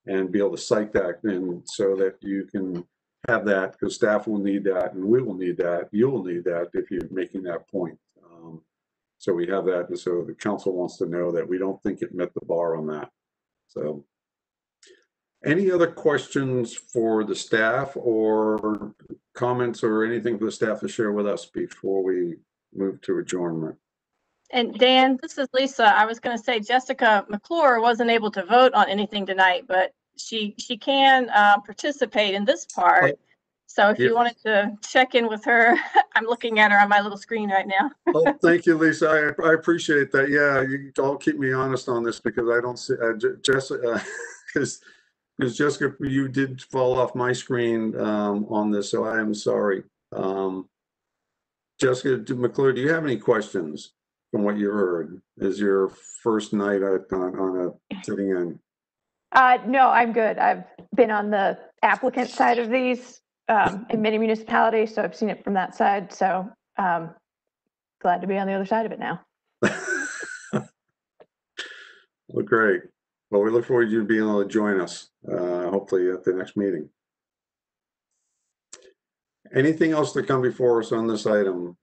and be able to cite that, and so that you can have that, because staff will need that, and we will need that, you will need that if you're making that point. So we have that, and so the council wants to know that we don't think it met the bar on that. So any other questions for the staff, or comments, or anything for the staff to share with us before we move to adjournment? And Dan, this is Lisa. I was going to say Jessica McClure wasn't able to vote on anything tonight, but she can participate in this part. So if you wanted to check in with her, I'm looking at her on my little screen right now. Oh, thank you, Lisa. I appreciate that. Yeah, you all keep me honest on this, because I don't see Jessica, because Jessica, you did fall off my screen on this, so I am sorry. Jessica McClure, do you have any questions from what you heard? Is your first night on a sitting in? No, I'm good. I've been on the applicant side of these in many municipalities, so I've seen it from that side. So Glad to be on the other side of it now. Well, great. Well, we look forward to you being able to join us, hopefully at the next meeting. Anything else to come before us on this item?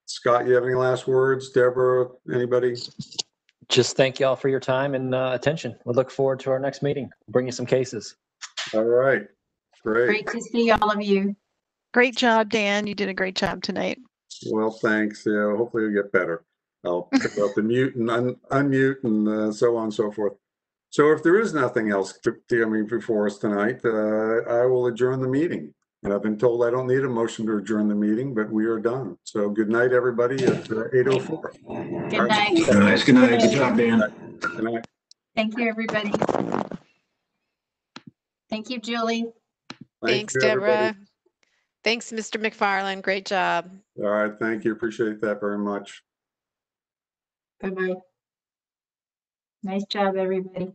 Scott, you have any last words? Deborah, anybody? Just thank you all for your time and attention. We look forward to our next meeting. Bring you some cases. All right. Great. Great to see all of you. Great job, Dan. You did a great job tonight. Well, thanks. Yeah, hopefully it'll get better. I'll pick up the mute and unmute and so on and so forth. So if there is nothing else coming before us tonight, I will adjourn the meeting. And I've been told I don't need a motion to adjourn the meeting, but we are done. So good night, everybody, at 8:04. Good night. Nice. Good night. Good job, Dan. Good night. Thank you, everybody. Thank you, Julie. Thanks, you, Deborah. everybody. Thanks, Mr. McFarland. Great job. All right. Thank you. Appreciate that very much. Bye-bye. Nice job, everybody.